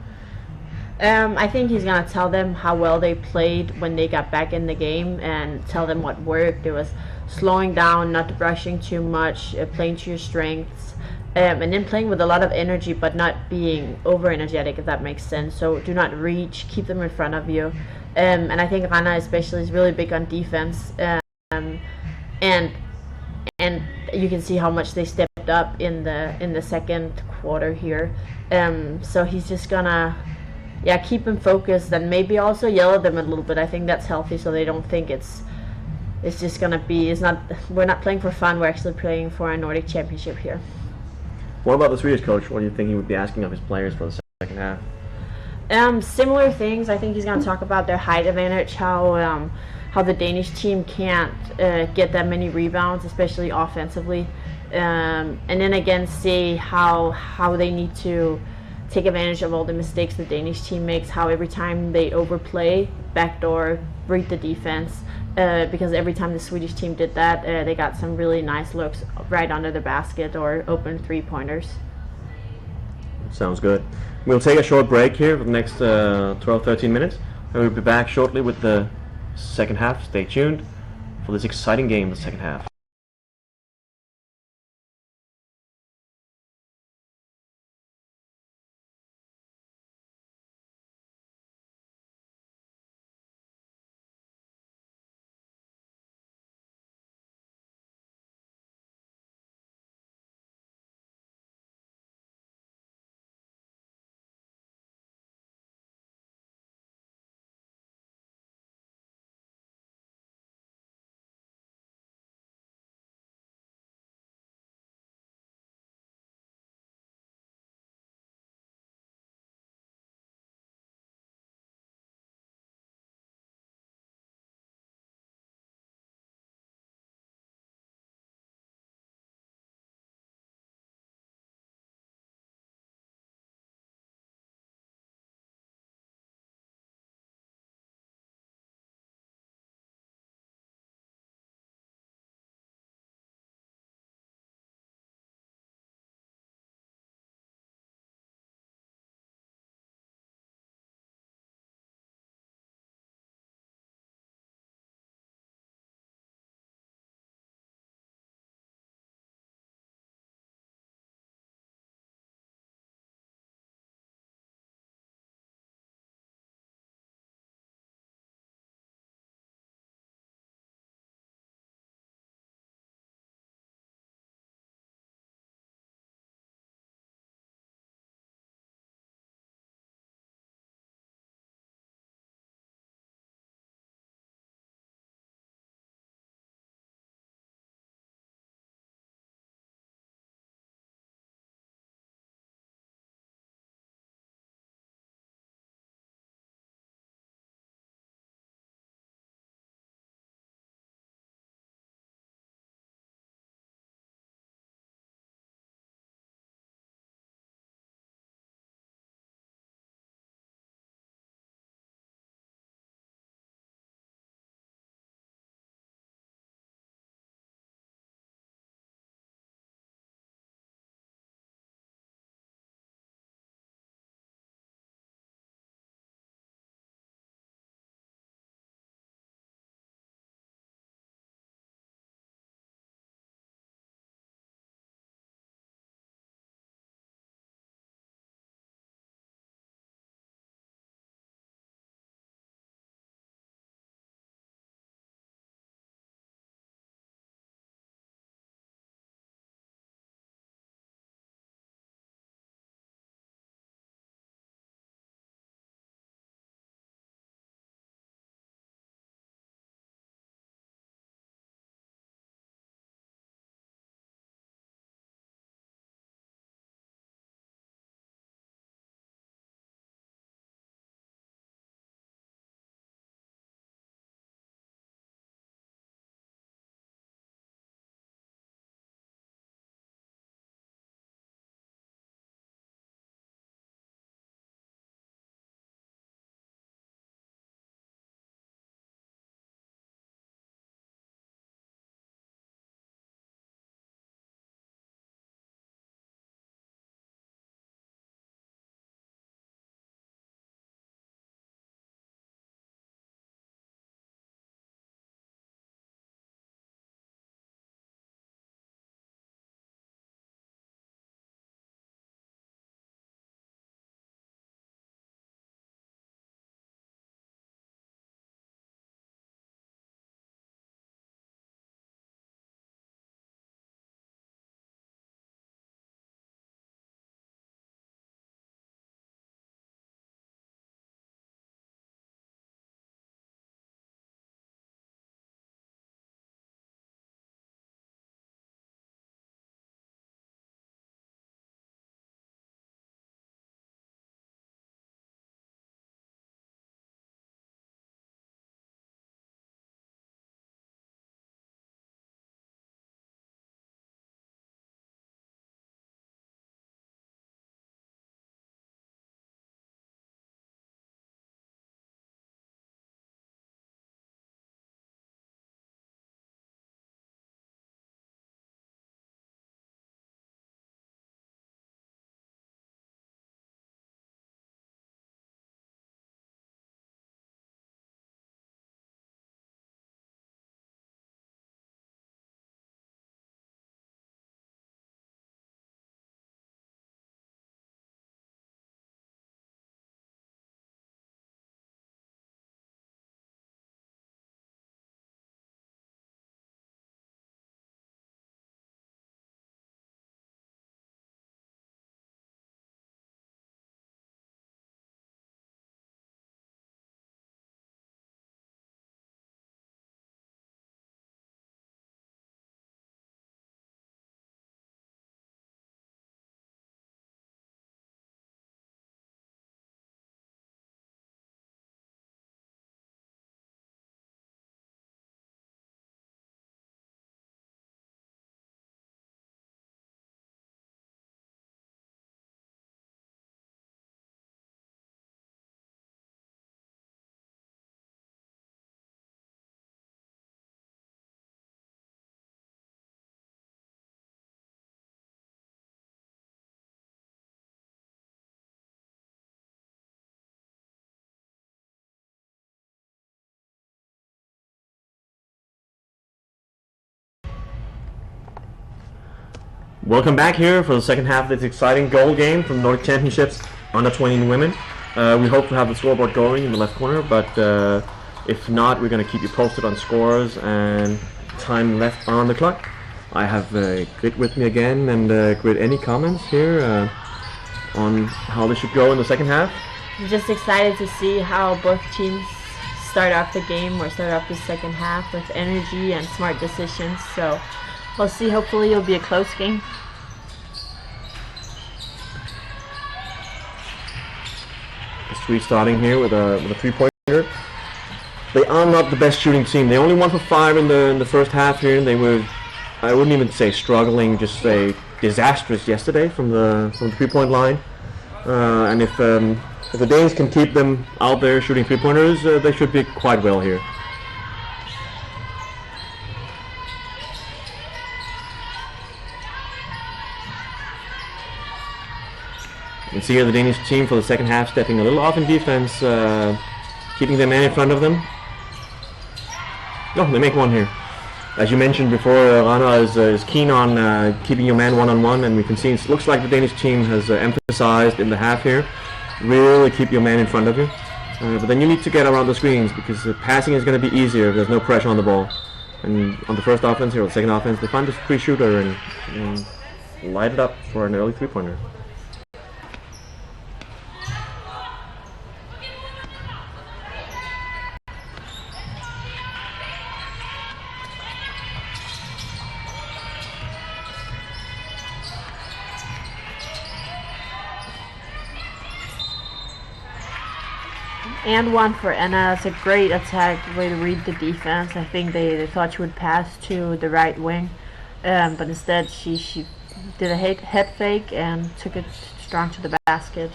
I think he's going to tell them how well they played when they got back in the game and tell them what worked. It was slowing down, not rushing too much, playing to your strengths, and then playing with a lot of energy but not being over energetic, if that makes sense. So do not reach, keep them in front of you. And I think Rana especially is really big on defense, and you can see how much they stepped up in the second quarter here. So he's just gonna keep them focused and maybe also yell at them a little bit. I think that's healthy, so they don't think it's just gonna be. We're not playing for fun. We're actually playing for a Nordic Championship here. What about the Swedish coach? What do you think he would be asking of his players for the second half? Similar things. I think he's going to talk about their height advantage, how the Danish team can't get that many rebounds, especially offensively, and then again see how they need to take advantage of all the mistakes the Danish team makes. How every time they overplay, backdoor, read the defense. Because every time the Swedish team did that, they got some really nice looks right under the basket or open 3-pointers. Sounds good. We'll take a short break here for the next 12-13 minutes, and we'll be back shortly with the second half. Stay tuned for this exciting game, the second half. Welcome back here for the second half of this exciting goal game from Nordic Championships under 20 women. We hope to have the scoreboard going in the left corner, but if not, we're going to keep you posted on scores and time left on the clock. I have Grit with me again, and Grit, any comments here on how this should go in the second half? I'm just excited to see how both teams start off the game or start off the second half with energy and smart decisions. So we'll see. Hopefully it'll be a close game. The Swedes starting here with a 3-pointer. They are not the best shooting team. They only won for 5 in the first half here. They were, I wouldn't even say struggling, just say disastrous yesterday from the 3-point line. And if the Danes can keep them out there shooting 3-pointers, they should be quite well here. You can see here the Danish team for the second half stepping a little off in defense, keeping their man in front of them. No, they make one here. As you mentioned before, Rana is keen on keeping your man one-on-one, and we can see it looks like the Danish team has emphasized in the half here, really keep your man in front of you. But then you need to get around the screens, because passing is going to be easier if there's no pressure on the ball. And on the first offense here, or the second offense, they find this free shooter and light it up for an early 3-pointer. And one for Anna. It's a great attack, way to read the defense. I think they thought she would pass to the right wing, but instead she did a head fake and took it strong to the basket.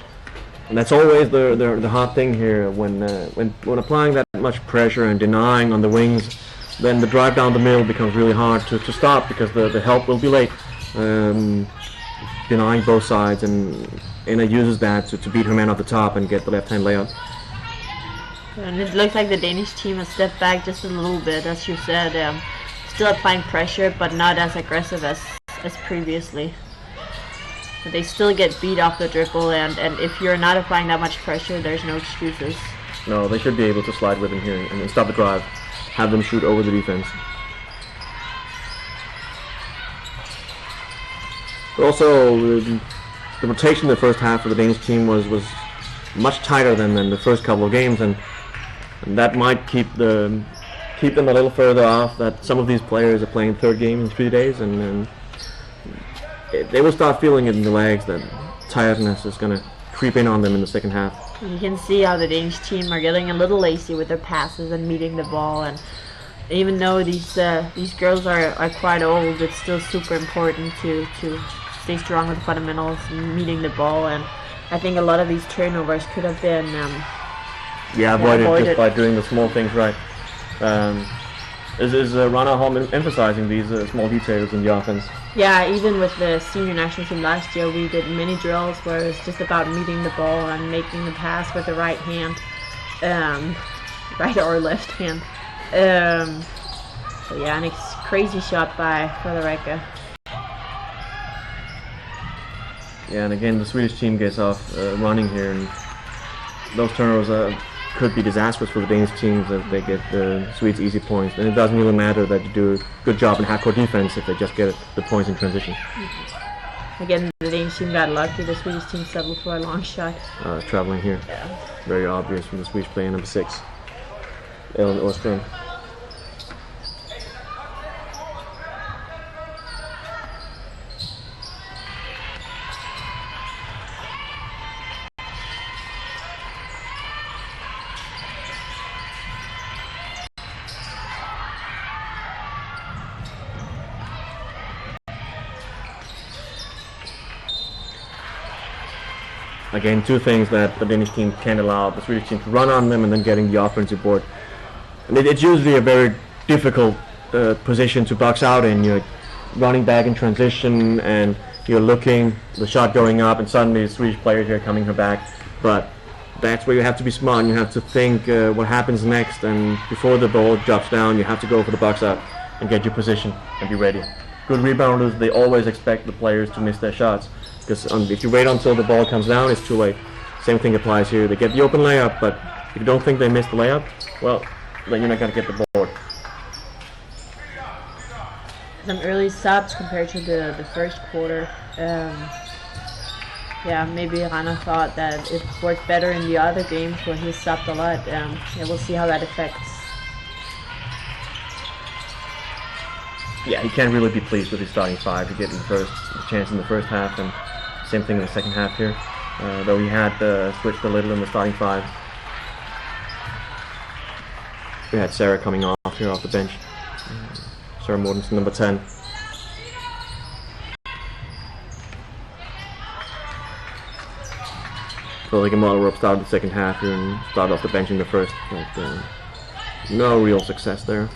And that's always the hard thing here, when applying that much pressure and denying on the wings, then the drive down the middle becomes really hard to stop, because the help will be late. Denying both sides, and Anna uses that to beat her man off the top and get the left-hand layup. And it looks like the Danish team has stepped back just a little bit, as you said. Still applying pressure, but not as aggressive as previously. But they still get beat off the dribble, and if you're not applying that much pressure, there's no excuses. No, they should be able to slide with them here and stop the drive, have them shoot over the defense. But also, the rotation in the first half of the Danish team was much tighter than the first couple of games, and that might keep them a little further off. That some of these players are playing third game in 3 days, and they will start feeling it in the legs. That tiredness is going to creep in on them in the second half. You can see how the Danish team are getting a little lazy with their passes and meeting the ball, and even though these girls are quite old, it's still super important to stay strong with the fundamentals and meeting the ball. And I think a lot of these turnovers could have been avoided just by doing the small things right. Is Rana Holm emphasizing these small details in the offense? Yeah, even with the senior national team last year, we did many drills where it's just about meeting the ball and making the pass with the right hand, right or left hand. So yeah, and it's crazy shot by Frederica. Yeah, and again, the Swedish team gets off running here, and those turnovers could be disastrous for the Danish teams if they get the Swedes easy points. And it doesn't really matter that you do a good job in half-court defense if they just get the points in transition. Again, the Danish team got lucky. The Swedish team settled for a long shot. Traveling here. Yeah. Very obvious from the Swedish player, number 6, Ellen Åström. Again, two things that the Danish team can't allow the Swedish team to run on them and then getting the offensive board. And it's usually a very difficult position to box out in. You're running back in transition and you're looking, the shot going up, and suddenly the Swedish player here coming her back. But that's where you have to be smart, and you have to think what happens next, and before the ball drops down, you have to go for the box out and get your position and be ready. good rebounders, they always expect the players to miss their shots. Because if you wait until the ball comes down, it's too late. Same thing applies here. They get the open layup, but if you don't think they missed the layup, well, then you're not going to get the board. Some early subs compared to the first quarter. Yeah, maybe Rana thought that it worked better in the other games where he subbed a lot. Yeah, we'll see how that affects. Yeah, he can't really be pleased with his starting five. He get the chance in the first half, and same thing in the second half here. Though he had switched a little in the starting five. We had Sarah coming off here off the bench. Sarah Mortensen, number 10. So like a model up started the second half here and started off the bench in the first, but no real success there.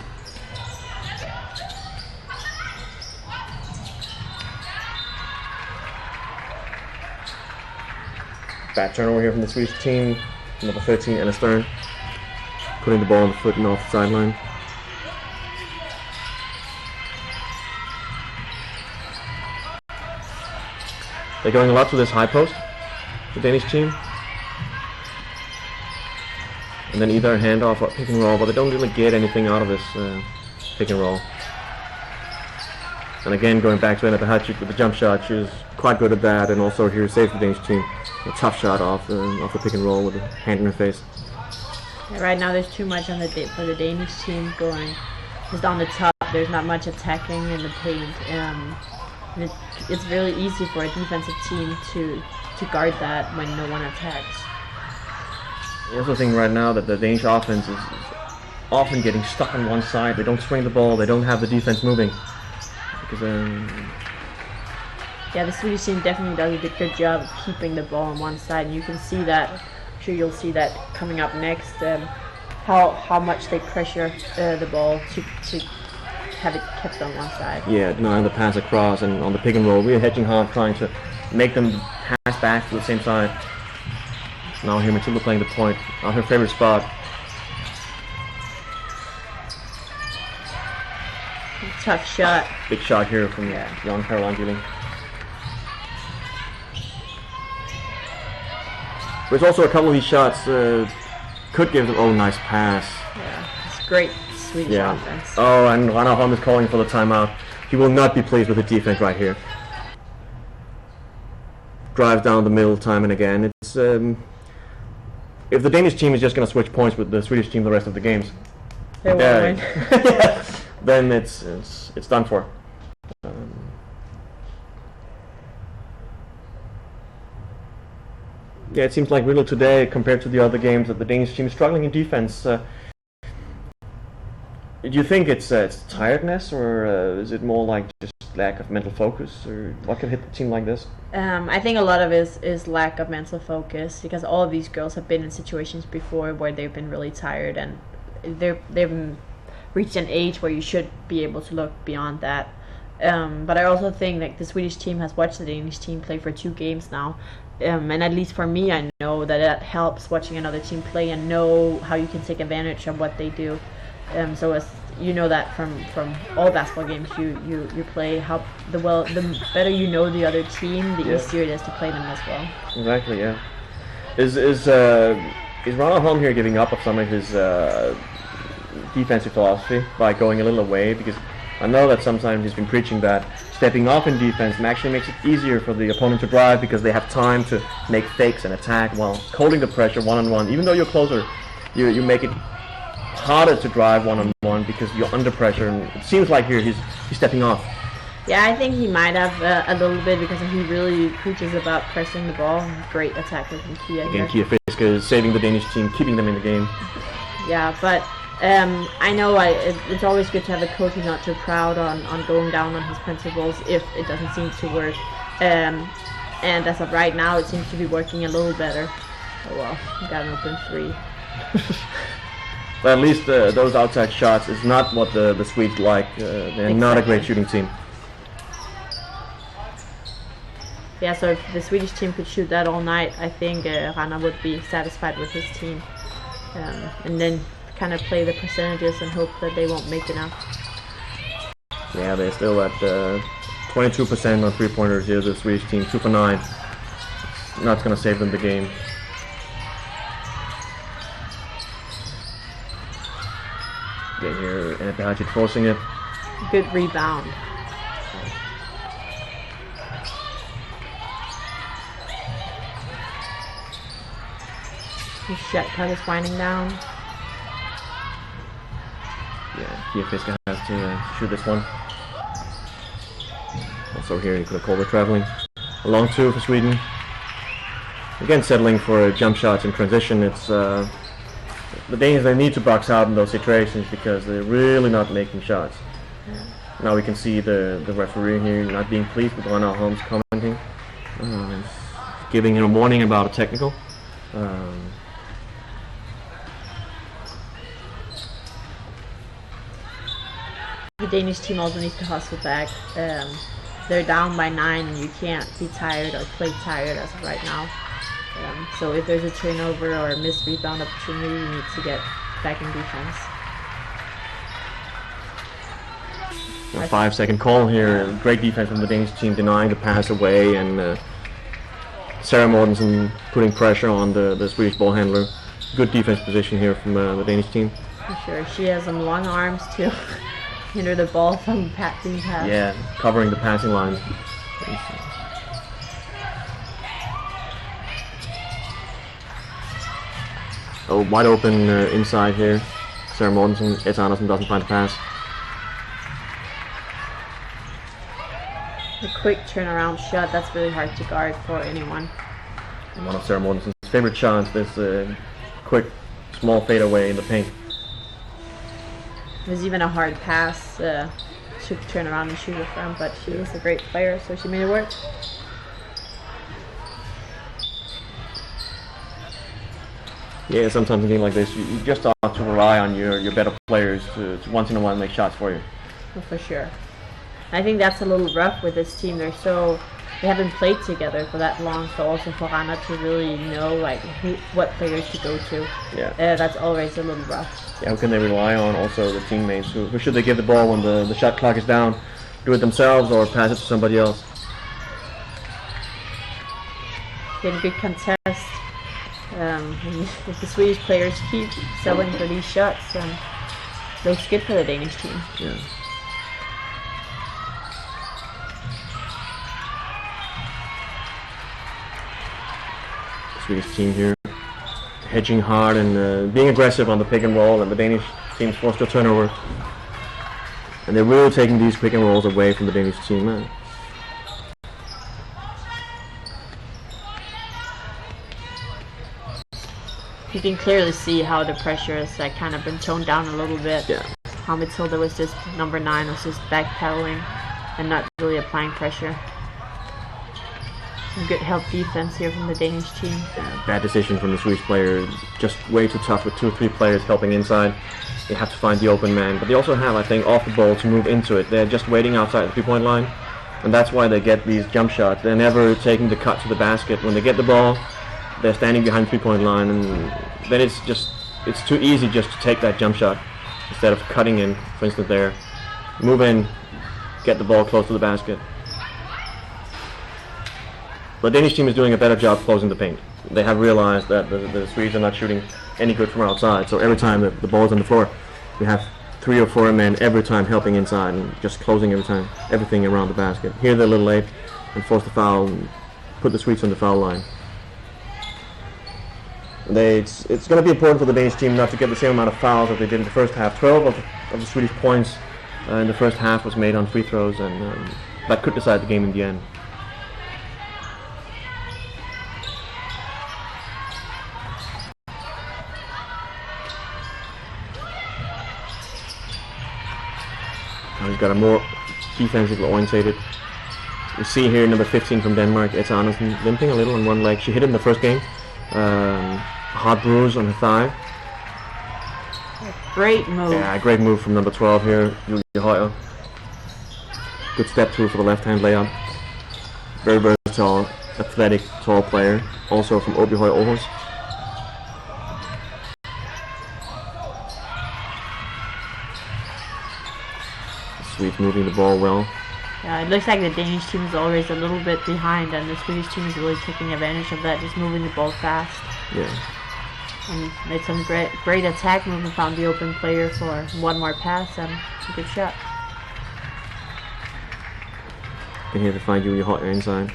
Bad turnover here from the Swedish team. Number 13, Anna Stern, putting the ball on the foot and off the sideline. They're going a lot to this high post, the Danish team. And then either a handoff or pick and roll, but they don't really get anything out of this pick and roll. And again, going back to Anna Bahachik with the jump shot, she was quite good at that, and also here saves the Danish team. A tough shot off the pick and roll with a hand in her face. Yeah, right now there's too much on for the Danish team going just on the top. There's not much attacking in the paint. And it's really easy for a defensive team to guard that when no one attacks. I also think right now that the Danish offense is often getting stuck on one side. They don't swing the ball. They don't have the defense moving. Because yeah, the Swedish team definitely does a good job of keeping the ball on one side, and you can see that. I'm sure you'll see that coming up next. How much they pressure the ball to have it kept on one side. Yeah, denying the pass across, and on the pick and roll, we're hedging hard, trying to make them pass back to the same side. Now here Matilda playing the point, on her favorite spot. Tough shot. Big shot here from young Caroline Gilling. There's also a couple of these shots could give them. Oh, nice pass. Yeah, it's great Swedish offense. Oh, and Rana Holm is calling for the timeout. He will not be pleased with the defense right here. Drives down the middle time and again. It's if the Danish team is just going to switch points with the Swedish team the rest of the games, they won't win. then it's done for. Yeah, it seems like really today, compared to the other games, that the Danish team is struggling in defense. Do you think it's tiredness, or is it more like just lack of mental focus, or what can hit the team like this? I think a lot of it is lack of mental focus, because all of these girls have been in situations before where they've been really tired, and they've reached an age where you should be able to look beyond that. But I also think that the Swedish team has watched the Danish team play for 2 games now. And at least for me, I know that helps watching another team play and know how you can take advantage of what they do. So as you know that from all basketball games you play, the better you know the other team, the easier it is to play them as well. Exactly, yeah. Is Ronald Holm here giving up of some of his defensive philosophy by going a little away? Because I know that sometimes he's been preaching that stepping off in defense actually makes it easier for the opponent to drive, because they have time to make fakes and attack while holding the pressure one-on-one. Even though you're closer, you make it harder to drive one-on-one because you're under pressure, and it seems like here he's stepping off. Yeah, I think he might have a little bit, because he really preaches about pressing the ball. Great attacker from Kia. Again, Kia Fiske is saving the Danish team, keeping them in the game. Yeah, but I know it's always good to have a coach who's not too proud on going down on his principles if it doesn't seem to work. And as of right now, it seems to be working a little better. Oh well, we got an open 3. But at least those outside shots is not what the Swedes like. They're exactly. Not a great shooting team. Yeah, so if the Swedish team could shoot that all night, I think Rana would be satisfied with his team. And then kind of play the percentages and hope that they won't make enough. Yeah, they're still at 22% on three-pointers here, the Swedish team, 2 for 9. Not going to save them the game. Again here, and Behajic forcing it. Good rebound. His shot cut is winding down. Yeah, Fiska has to shoot this one. Also here, you could have called it traveling. A long 2 for Sweden. Again, settling for jump shots in transition. It's the Danes, they need to box out in those situations because they're really not making shots. Now we can see the referee here not being pleased with Ronald Holmes commenting, giving him a warning about a technical. The Danish team also needs to hustle back. They're down by 9 and you can't be tired or play tired as of right now. So if there's a turnover or a missed rebound opportunity, you need to get back in defense. A 5-second call here. Great defense from the Danish team, denying the pass away, and Sarah Mortensen putting pressure on the Swedish ball handler. Good defense position here from the Danish team. For sure, she has some long arms to hinder the ball from being passed. Yeah, covering the passing line. Oh, wide open inside here. Sarah Mortensen, Ed Andersen doesn't find the pass. A quick turnaround shot, that's really hard to guard for anyone. And one of Sarah Mortensen's favorite shots, this quick, small fadeaway in the paint. It was even a hard pass to turn around and shoot it from, but she is a great player, so she made it work. Yeah, sometimes in a game like this, you just ought to rely on your better players to once in a while make shots for you. Well, for sure. I think that's a little rough with this team. They haven't played together for that long, so also for Anna to really know what players to go to. Yeah. That's always a little rough. Yeah, how can they rely on also the teammates? Who should they give the ball when the shot clock is down? Do it themselves or pass it to somebody else? Been a good contest. If the Swedish players keep selling for these shots, looks good for the Danish team. Yeah. Swedish team here hedging hard and being aggressive on the pick and roll, and the Danish team's forced to turnover. And they're really taking these pick and rolls away from the Danish team. You can clearly see how the pressure has kind of been toned down a little bit. Yeah. How Matilda was just number 9 was just backpedaling and not really applying pressure. Some good help defense here from the Danish team. Yeah, bad decision from the Swedish player. Just way too tough with 2 or 3 players helping inside. They have to find the open man, but they also have, I think, off the ball to move into it. They're just waiting outside the 3-point line, and that's why they get these jump shots. They're never taking the cut to the basket. When they get the ball, they're standing behind the 3-point line, and then it's too easy just to take that jump shot instead of cutting in, for instance, there. Move in, get the ball close to the basket. The Danish team is doing a better job closing the paint. They have realized that the Swedes are not shooting any good from outside, so every time the ball's on the floor, we have 3 or 4 men every time helping inside and just closing everything around the basket. Here they're a little late and force the foul and put the Swedes on the foul line. It's going to be important for the Danish team not to get the same amount of fouls that they did in the first half. 12 of the Swedish points in the first half was made on free throws, and that could decide the game in the end. Now he's got a more defensively orientated. You see here number 15 from Denmark, Ed Andersen, limping a little on one leg. She hit it in the first game. Hard bruise on her thigh. Great move. Yeah, great move from number 12 here, Julie Højer. Good step through for the left-hand layup. Very versatile, athletic, tall player. Also from Åbyhøj Aarhus. Swedes moving the ball well. Yeah, it looks like the Danish team is always a little bit behind, and the Swedish team is really taking advantage of that, just moving the ball fast. Yeah. And made some great attack movement, found the open player for one more pass and a good shot. Can hear to find you hot inside.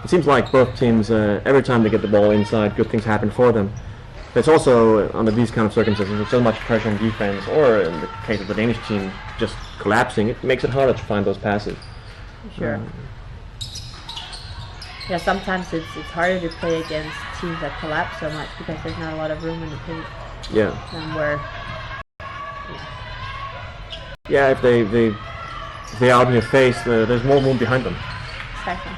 It seems like both teams, every time they get the ball inside, good things happen for them. But it's also, under these kind of circumstances, with so much pressure on defense, or in the case of the Danish team just collapsing, it makes it harder to find those passes. Sure. Yeah, sometimes it's harder to play against teams that collapse so much because there's not a lot of room in the paint. Yeah. And where. Yeah, if they're out in your face, there's more room behind them. Exactly.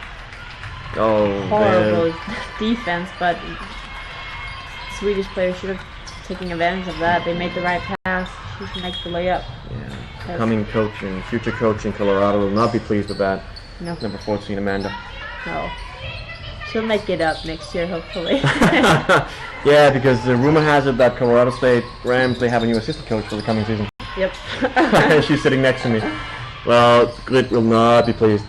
Oh, horrible defense, but Swedish players should have taken advantage of that. They made the right pass. She should make the layup. Yeah. Coming coach and future coach in Colorado will not be pleased with that. No. Number 14, Amanda. No. She'll make it up next year, hopefully. Yeah, because the rumor has it that Colorado State Rams, they have a new assistant coach for the coming season. Yep. She's sitting next to me. Well, Glit will not be pleased.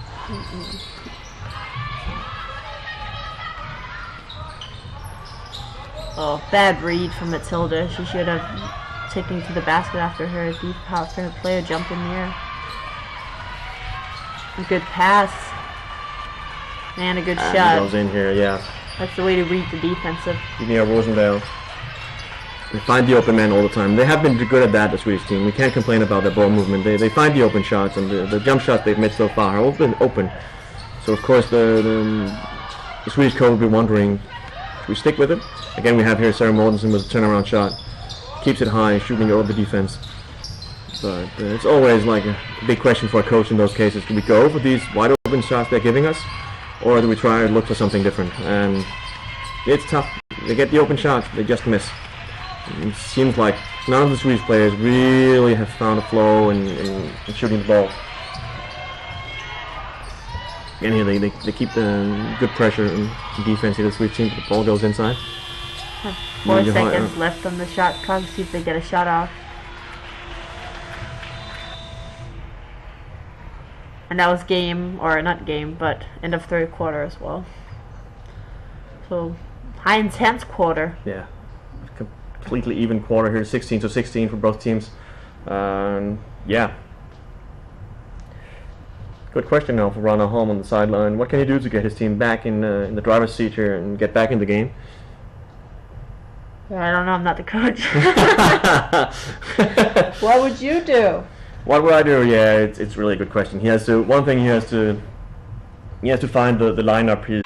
Oh, bad read from Matilda. She should have taken to the basket after her player jumped in the air. A good pass. And a good shot. Goes in here, yeah. That's the way to read the defensive. Near Rosendale. They find the open man all the time. They have been good at that, the Swedish team. We can't complain about their ball movement. They find the open shots, and the jump shots they've made so far are open. So of course the Swedish coach will be wondering, should we stick with it? Again, we have here Sarah Mortensen with a turnaround shot. Keeps it high, shooting over the defense. But it's always like a big question for a coach in those cases. Do we go for these wide open shots they're giving us? Or do we try and look for something different? And it's tough. They get the open shots, they just miss. It seems like none of the Swedish players really have found a flow in shooting the ball. And here they keep the good pressure and defense here. The Swedish team, the ball goes inside. 4 seconds left on the shot clock. See if they get a shot off. And that was game, or not game, but end of third quarter as well. So high intense quarter. Yeah, completely even quarter here, 16-16 for both teams. Yeah. Good question now for Ronald Holm on the sideline. What can he do to get his team back in the driver's seat here and get back in the game? I don't know. I'm not the coach. What would you do? What would I do? Yeah, it's really a good question. He has to. One thing he has to find the lineup here.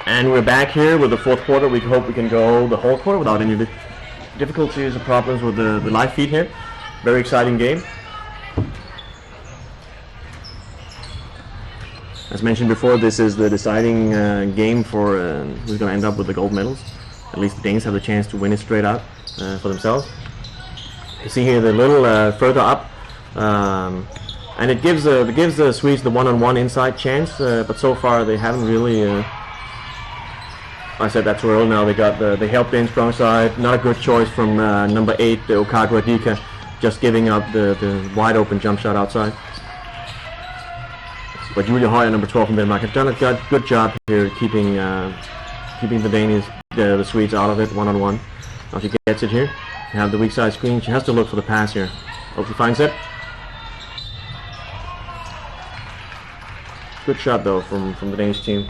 And we're back here with the fourth quarter. We hope we can go the whole quarter without any difficulties or problems with the live feed here. Very exciting game. As mentioned before, this is the deciding game for who's going to end up with the gold medals. At least the Danes have the chance to win it straight out for themselves. You see here, they're a little further up, and it gives the Swedes the one-on-one inside chance. But so far they haven't really. I said that too early. Now they helped in strong side. Not a good choice from number 8, Okadra Dika, just giving up the wide open jump shot outside. But Julia Høyer, number 12 from Denmark, have done a good job here keeping the Danes, the Swedes out of it one-on-one. Now she gets it here. You have the weak side screen. She has to look for the pass here. Hope she finds it. Good shot though from the Danish team.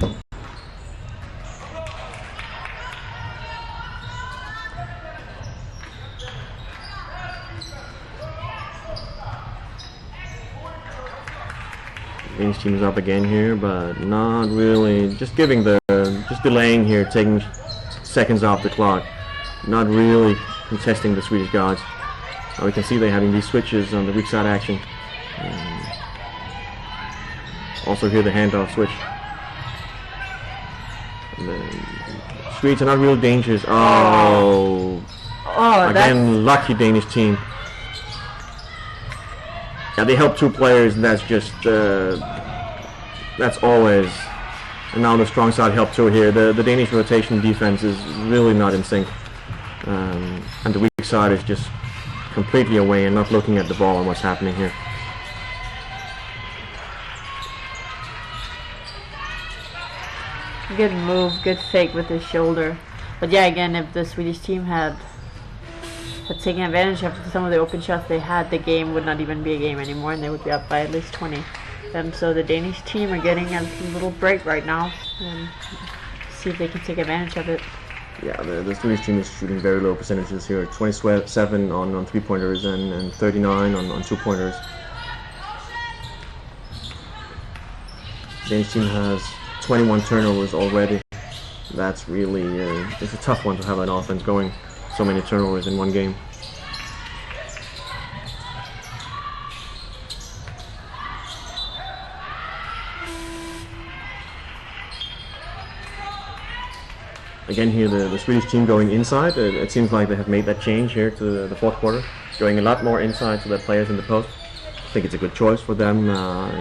Danish team is up again here, but not really. Just delaying here, taking seconds off the clock. Not really contesting the Swedish guards. Now we can see they're having these switches on the weak side action. Also here the handoff switch. And the Swedes are not real dangerous. Oh, again, lucky Danish team. Yeah, they help 2 players, and that's just that's always. And now the strong side help 2 here. The Danish rotation defense is really not in sync, and the weak side is just completely away and not looking at the ball and what's happening here. Good move, good fake with his shoulder. But yeah, again, if the Swedish team had taken advantage of some of the open shots they had, the game would not even be a game anymore, and they would be up by at least 20. So the Danish team are getting a little break right now, and see if they can take advantage of it. Yeah, the Swedish team is shooting very low percentages here. 27 on 3-pointers and 39 on 2-pointers. The Danish team has 21 turnovers already. That's really it's a tough one to have an offense going so many turnovers in one game. Again here the Swedish team going inside. It seems like they have made that change here to the 4th quarter, going a lot more inside to their players in the post. I think it's a good choice for them.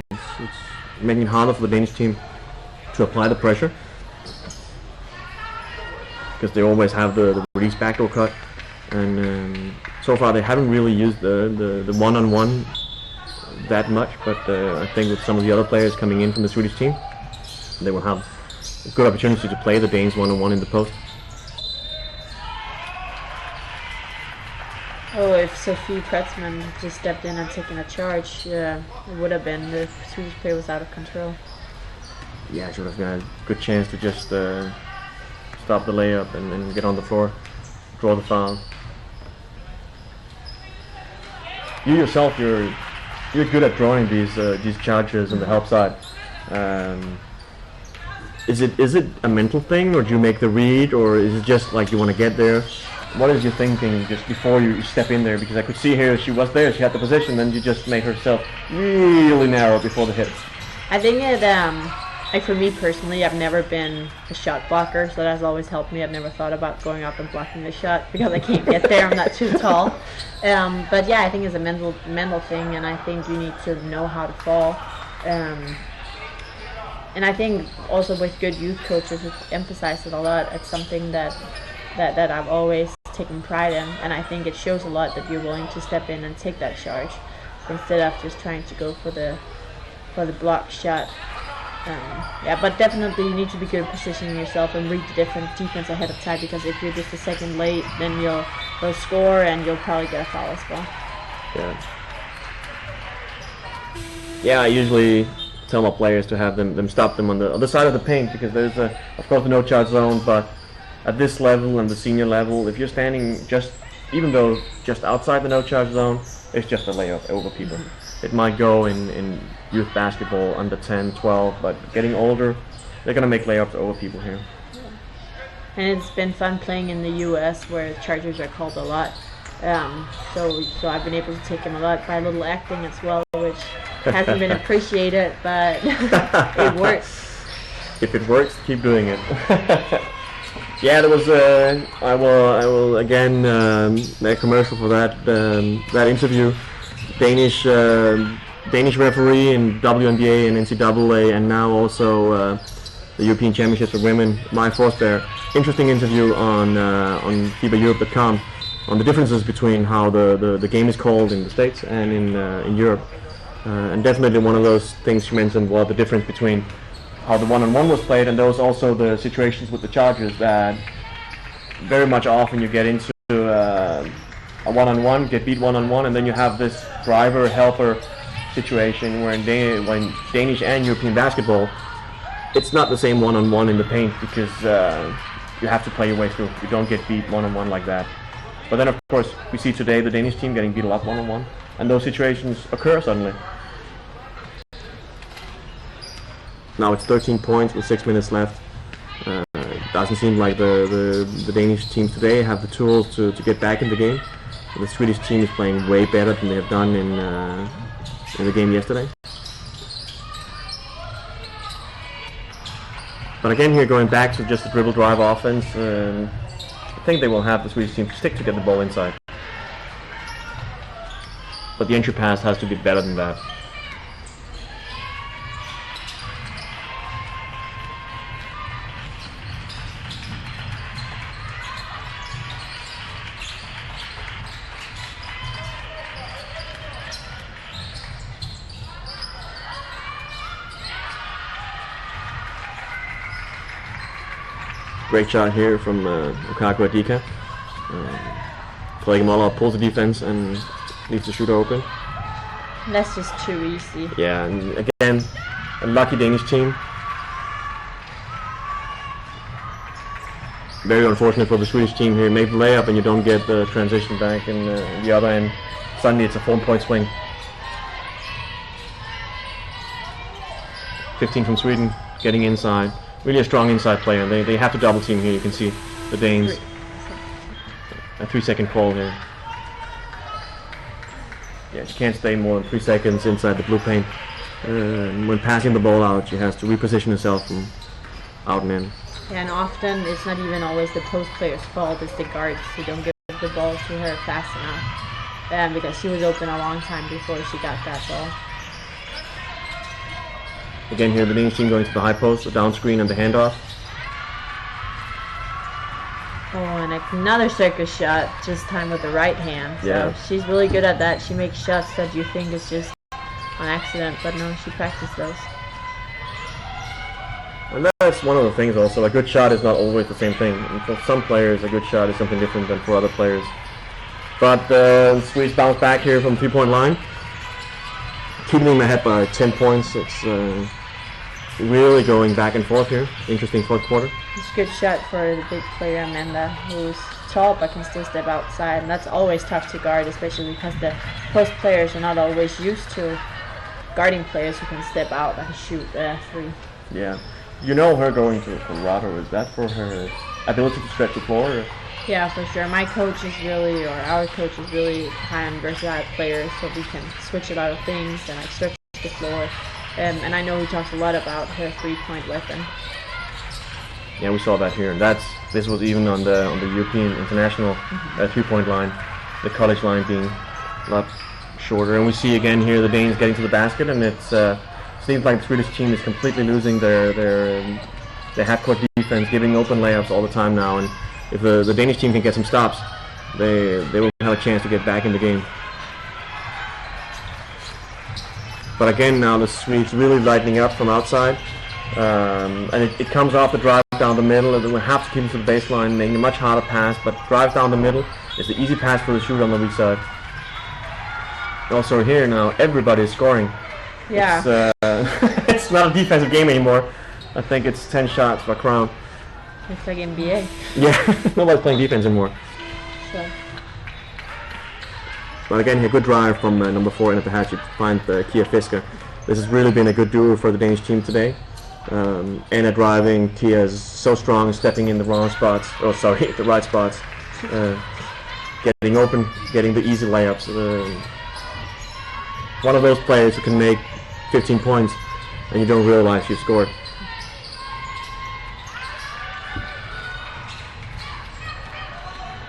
It's making it harder for the Danish team to apply the pressure, because they always have the release backdoor cut, and so far they haven't really used the one-on-one that much, but I think with some of the other players coming in from the Swedish team, they will have a good opportunity to play the Danes one-on-one in the post. Oh, if Sophie Pretzman just stepped in and taken a charge, it would have been. The Swedish player was out of control. Yeah, she would have got a good chance to just stop the layup and get on the floor, draw the foul. You yourself, you're good at drawing these charges on the help side. Is it a mental thing, or do you make the read, or is it just like you want to get there? What is your thinking just before you step in there? Because I could see here she was there, she had the position, then you just made herself really narrow before the hit. I think it, like for me personally, I've never been a shot blocker, so that has always helped me. I've never thought about going up and blocking the shot because I can't get there. I'm not too tall. But yeah, I think it's a mental thing, and I think you need to know how to fall. And I think also with good youth coaches, who emphasize it a lot. It's something that I've always taken pride in, and I think it shows a lot that you're willing to step in and take that charge instead of just trying to go for the block shot. Yeah, but definitely you need to be good at positioning yourself and read the different defense ahead of time, because if you're just a second late, then you'll score and you'll probably get a foul as well. Yeah, I usually tell my players to have them stop them on the other side of the paint, because there's of course the no charge zone, but at this level and the senior level, if you're standing even though just outside the no charge zone, it's just a layup over people. It might go in youth basketball under 10, 12, but getting older, they're gonna make layups over people here. And it's been fun playing in the U.S. where charges are called a lot. So I've been able to take them a lot by a little acting as well, which hasn't been appreciated, but it works. If it works, keep doing it. Yeah, there was. I will again make a commercial for that interview. Danish referee in WNBA and NCAA, and now also the European Championships for women. My Forsberg. Interesting interview on FIBAEurope.com on the differences between how the game is called in the States and in Europe. And definitely one of those things she mentioned was the difference between how the one-on-one was played, and those also the situations with the Chargers that very much often you get into a one-on-one, get beat one-on-one, and then you have this driver-helper situation where when Danish and European basketball, it's not the same one-on-one in the paint because you have to play your way through. You don't get beat one-on-one like that. But then of course we see today the Danish team getting beat a lot one-on-one, and those situations occur suddenly. Now it's 13 points with 6 minutes left. It doesn't seem like the Danish teams today have the tools to get back in the game. The Swedish team is playing way better than they have done in the game yesterday. But again here, going back to just the dribble drive offense, I think they will have the Swedish team stick to get the ball inside. But the entry pass has to be better than that. Great shot here from Lukaku Adika. Flegemala pulls the defense and leaves the shooter open. That's just too easy. Yeah, and again, a lucky Danish team. Very unfortunate for the Swedish team here. Make the layup and you don't get the transition back in the other end. Suddenly it's a 4-point swing. 15 from Sweden, getting inside. Really a strong inside player. They have to double team here. You can see the Danes. A 3-second call here. Yeah, she can't stay more than 3 seconds inside the blue paint. When passing the ball out, she has to reposition herself from out and in. Yeah, and often it's not even always the post player's fault. It's the guards who don't give the ball to her fast enough. Because she was open a long time before she got that ball. Again here, the Danish team going to the high post, the down screen and the handoff. Oh, and another circus shot, just time with the right hand. So yeah. She's really good at that. She makes shots that you think is just on accident, but no, she practiced those. And that's one of the things also. A good shot is not always the same thing. And for some players, a good shot is something different than for other players. But Swedes bounce back here from 3-point line. Keeping them ahead by 10 points. It's really going back and forth here. Interesting fourth quarter. It's a good shot for the big player Amanda, who's tall but can still step outside, and that's always tough to guard, especially because the post players are not always used to guarding players who can step out and shoot three. Yeah. You know her going to Colorado, is that for her ability to stretch the floor? Or? Yeah, for sure. My coach is really, or our coach is really high on versatile players, so we can switch a lot of things and like stretch the floor. And I know he talks a lot about her 3-point weapon. Yeah, we saw that here, and this was even on the European international 3-point line, the college line being a lot shorter. And we see again here the Danes getting to the basket, and it seems like the Swedish team is completely losing their half-court defense, giving open layups all the time now. And if the Danish team can get some stops, they will have a chance to get back in the game. But again, now the Swedes really lightening up from outside, and it comes off the drive down the middle. And we have to keep it to the baseline, making a much harder pass. But drive down the middle is the easy pass for the shooter on the weak side. Also here now, everybody is scoring. Yeah. It's not a defensive game anymore. I think it's 10 shots for Crown. It's like NBA. Yeah, nobody's playing defense anymore. So. But again, here, good drive from number 4 in at the hatchet to find Kia Fisker. This has really been a good duo for the Danish team today. Anna driving, Kia is so strong, stepping in the wrong spots. Oh, sorry, the right spots. Getting open, getting the easy layups. One of those players who can make 15 points and you don't realize you've scored.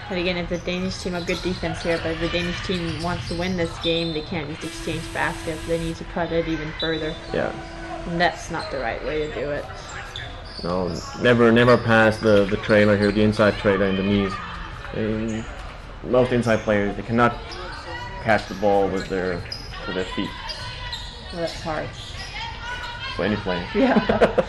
But again, if the Danish team have good defense here, but if the Danish team wants to win this game, they can't just exchange baskets. They need to cut it even further. Yeah. And that's not the right way to do it. No, never pass the trailer here, the inside trailer in the knees. Most inside players, they cannot catch the ball with their feet. Well, that's hard. For any player. Yeah.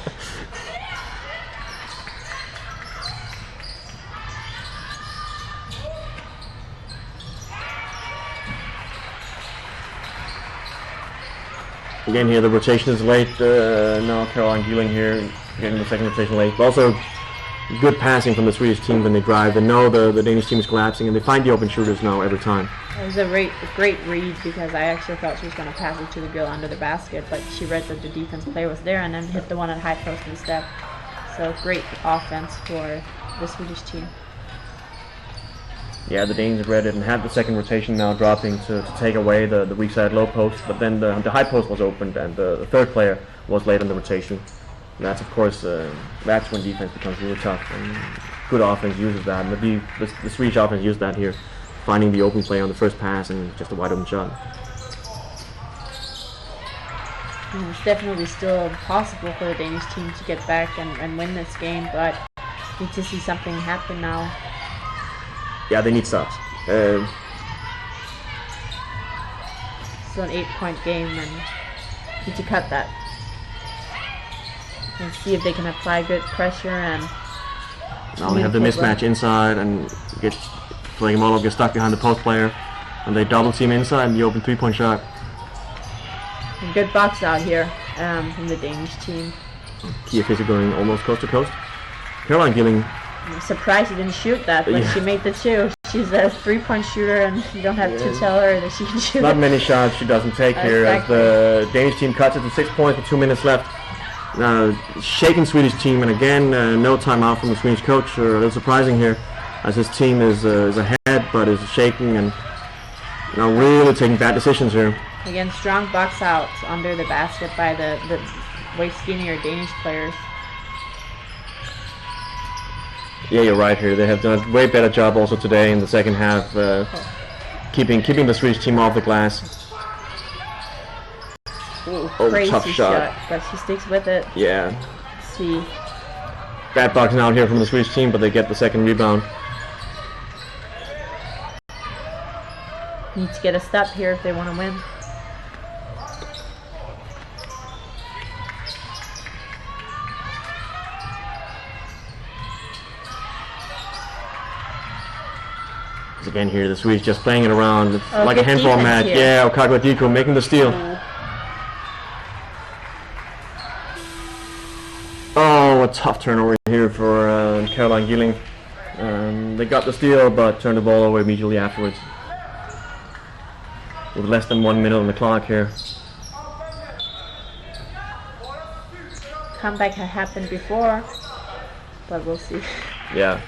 Again here, the rotation is late. Now Caroline Geeling here getting the second rotation late. But also good passing from the Swedish team when they drive. They know the Danish team is collapsing and they find the open shooters now every time. It was a great read because I actually thought she was going to pass it to the girl under the basket, but she read that the defense player was there and then hit the one at high post instead. So great offense for the Swedish team. Yeah, the Danes read it and had the second rotation now dropping to take away the weak side low post, but then the high post was opened and the third player was late on the rotation. And that's of course that's when defense becomes really tough, and good offense uses that. And the Swedish offense used that here, finding the open play on the first pass and just a wide open shot. And it's definitely still possible for the Danish team to get back and win this game, but need to see something happen now. Yeah, they need stops. It's an 8-point game and need to cut that. And see if they can apply good pressure and Now they have the mismatch inside and Flagemolo gets stuck behind the post player and they double team inside and the open 3-point shot. and good box out here from the Danish team. Kia Fischer going almost coast to coast. Caroline Geeling. I'm surprised she didn't shoot that, but Yeah. she made the two. She's a 3-point shooter and you don't have to tell her that she can shoot. Not many shots she doesn't take here as the Danish team cuts it to 6 points with 2 minutes left. Shaking Swedish team, and again no timeout from the Swedish coach. A little surprising here as his team is ahead but is shaking and really taking bad decisions here. Again, strong box out under the basket by the way skinnier Danish players. Yeah, you're right here. They have done a way better job also today in the second half, keeping the Swedish team off the glass. Ooh, Oh, crazy tough shot. but she sticks with it. Yeah, See, bad boxing out here from the Swedish team, but they get the second rebound. need to get a stop here if they want to win. Again here, the Swedes just playing it around. It's Oh, like a good handball defense match. here. Yeah, Okagwa Diko making the steal. Oh, a tough turnover here for Caroline Geeling. They got the steal, but turned the ball over immediately afterwards. With less than 1 minute on the clock here. Comeback had happened before, but we'll see. Yeah.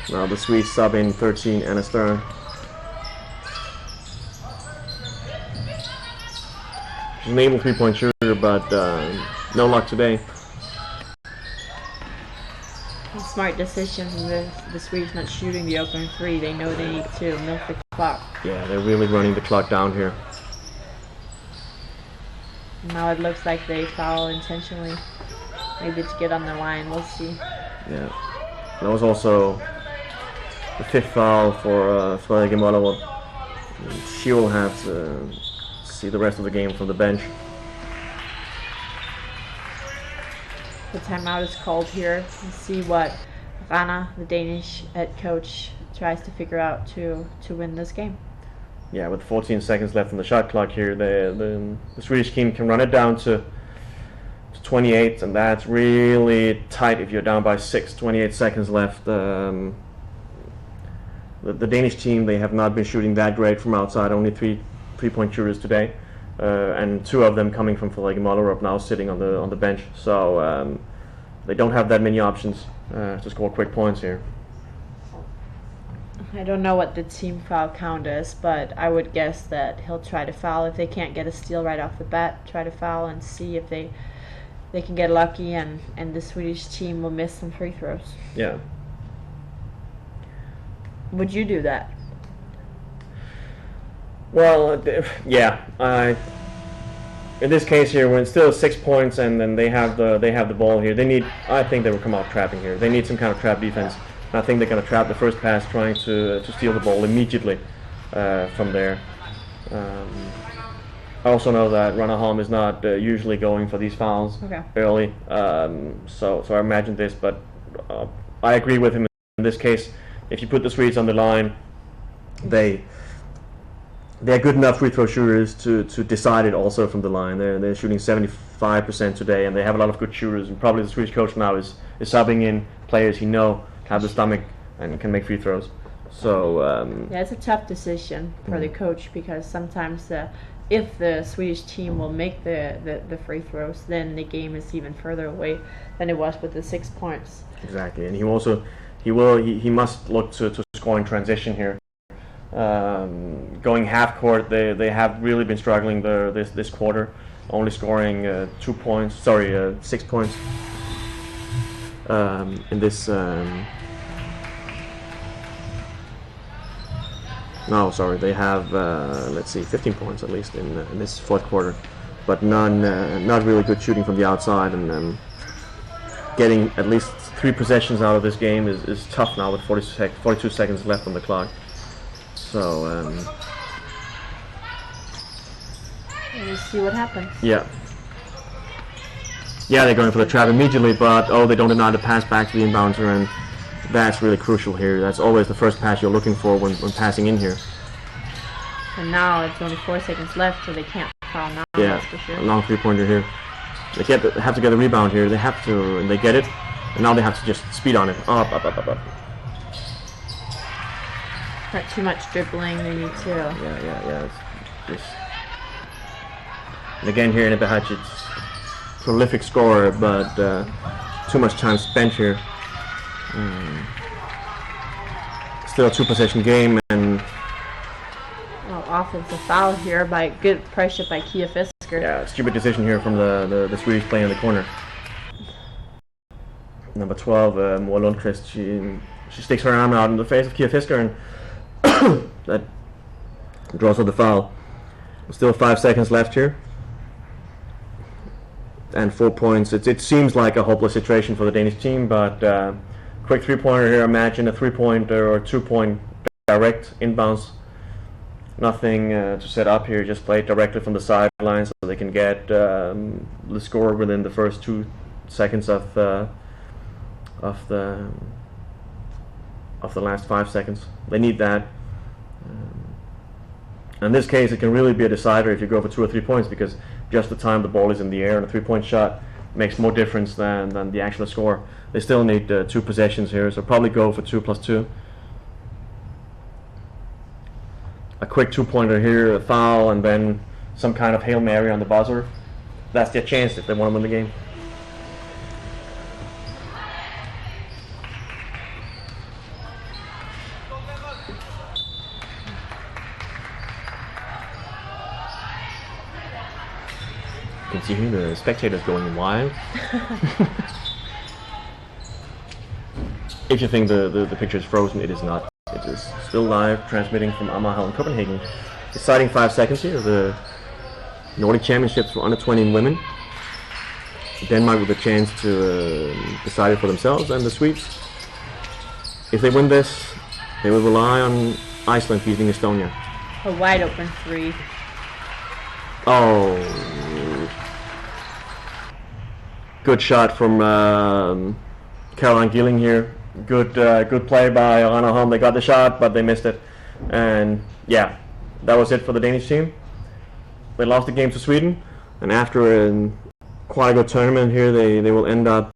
Now the Swedes sub in 13, Anna Stern. She's an able 3-point shooter, but no luck today. Smart decision from the Swedes not shooting the open three. They know they need to milk the clock. Yeah, they're really running the clock down here. Now it looks like they foul intentionally. Maybe to get on the line. We'll see. Yeah. That was also the 5th foul for Sverige Malawa. She will have to see the rest of the game from the bench. The timeout is called here. Let's see what Rana, the Danish head coach, tries to figure out to win this game. Yeah, with 14 seconds left on the shot clock here, the Swedish team can run it down to 28, and that's really tight if you're down by 6. 28 seconds left. The Danish team, they have not been shooting that great from outside. Only 3-point shooters today, and 2 of them coming from Flagemolo Mollerup now sitting on the bench. So they don't have that many options to score quick points here. I don't know what the team foul count is, but I would guess that he'll try to foul if they can't get a steal right off the bat. Try to foul and see if they they can get lucky and the Swedish team will miss some free throws. Yeah. Would you do that? Well, yeah. In this case here, when it's still 6 points and then they have the ball here, I think they will come out trapping here. They need some kind of trap defense. And I think they're going to trap the first pass, trying to steal the ball immediately from there. I also know that Ranaham is not usually going for these fouls early, so I imagine this, but I agree with him in this case. If you put the Swedes on the line, they're good enough free throw shooters to decide it also from the line. They're shooting 75% today, and they have a lot of good shooters. And probably the Swedish coach now is subbing in players he know have the stomach and can make free throws. So yeah, it's a tough decision for the coach, because sometimes if the Swedish team will make the free throws, then the game is even further away than it was with the 6 points. Exactly, and he must look to score in transition here. Going half court, they have really been struggling this quarter, only scoring 6 points in this. No, sorry, they have 15 points at least in this fourth quarter, but not really good shooting from the outside, and getting at least 3 possessions out of this game is tough now with 42 seconds left on the clock. So we'll see what happens. Yeah, they're going for the trap immediately, but they don't deny the pass back to the inbounder, and that's really crucial here. That's always the first pass you're looking for when passing in here. And now it's only 4 seconds left, so they can't foul now. Yeah, that's for sure. A long 3-pointer here. They have to get a rebound here. They have to, and they get it. And now they have to just speed on it. Up. Not too much dribbling. They need to. Yeah. It's just... And again here in Ibehac, it's prolific scorer, but too much time spent here. Still a 2-possession game, and offensive foul here by good pressure by Kia Fisker. Yeah, stupid decision here from the Swedish player in the corner. Number 12, Moa Lundqvist, she sticks her arm out in the face of Kia Fisker, and that draws up the foul. Still 5 seconds left here, and 4 points. It seems like a hopeless situation for the Danish team, but quick 3-pointer here. Imagine a 3-pointer or 2-point direct inbounds. Nothing to set up here. Just play it directly from the sidelines, so they can get the score within the first 2 seconds of the last 5 seconds. They need that. In this case, it can really be a decider if you go for 2 or 3 points, because just the time the ball is in the air and a 3-point shot makes more difference than the actual score. They still need 2 possessions here, so probably go for 2 plus 2. A quick 2-pointer here, a foul, and then some kind of Hail Mary on the buzzer. That's their chance if they want to win the game. You can see here the spectators going wild. If you think the picture is frozen, it is not. It is still live, transmitting from Amager in Copenhagen. Exciting 5 seconds here, the Nordic Championships for under 20 women. Denmark with a chance to decide it for themselves, and the Swedes, if they win this, they will rely on Iceland beating Estonia. A wide open 3. Oh, good shot from Caroline Gilling here. Good play by Ranaham. They got the shot, but they missed it. And yeah, that was it for the Danish team. They lost the game to Sweden, and after quite a good tournament here, they will end up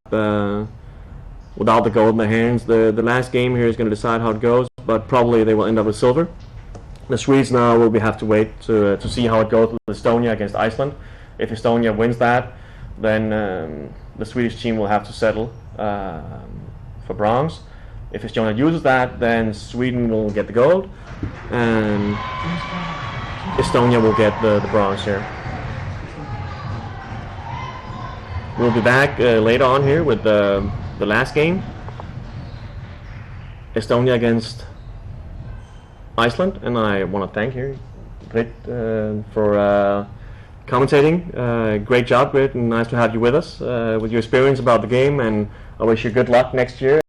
without the gold in their hands. The last game here is going to decide how it goes, but probably they will end up with silver. The Swedes now will have to wait to see how it goes with Estonia against Iceland. If Estonia wins that, then the Swedish team will have to settle for bronze. If Estonia uses that, then Sweden will get the gold, and Estonia will get the bronze here. We'll be back later on here with the last game. Estonia against Iceland, and I want to thank you, Britt, for commentating. Great job, Britt, and nice to have you with us with your experience about the game, and I wish you good luck next year.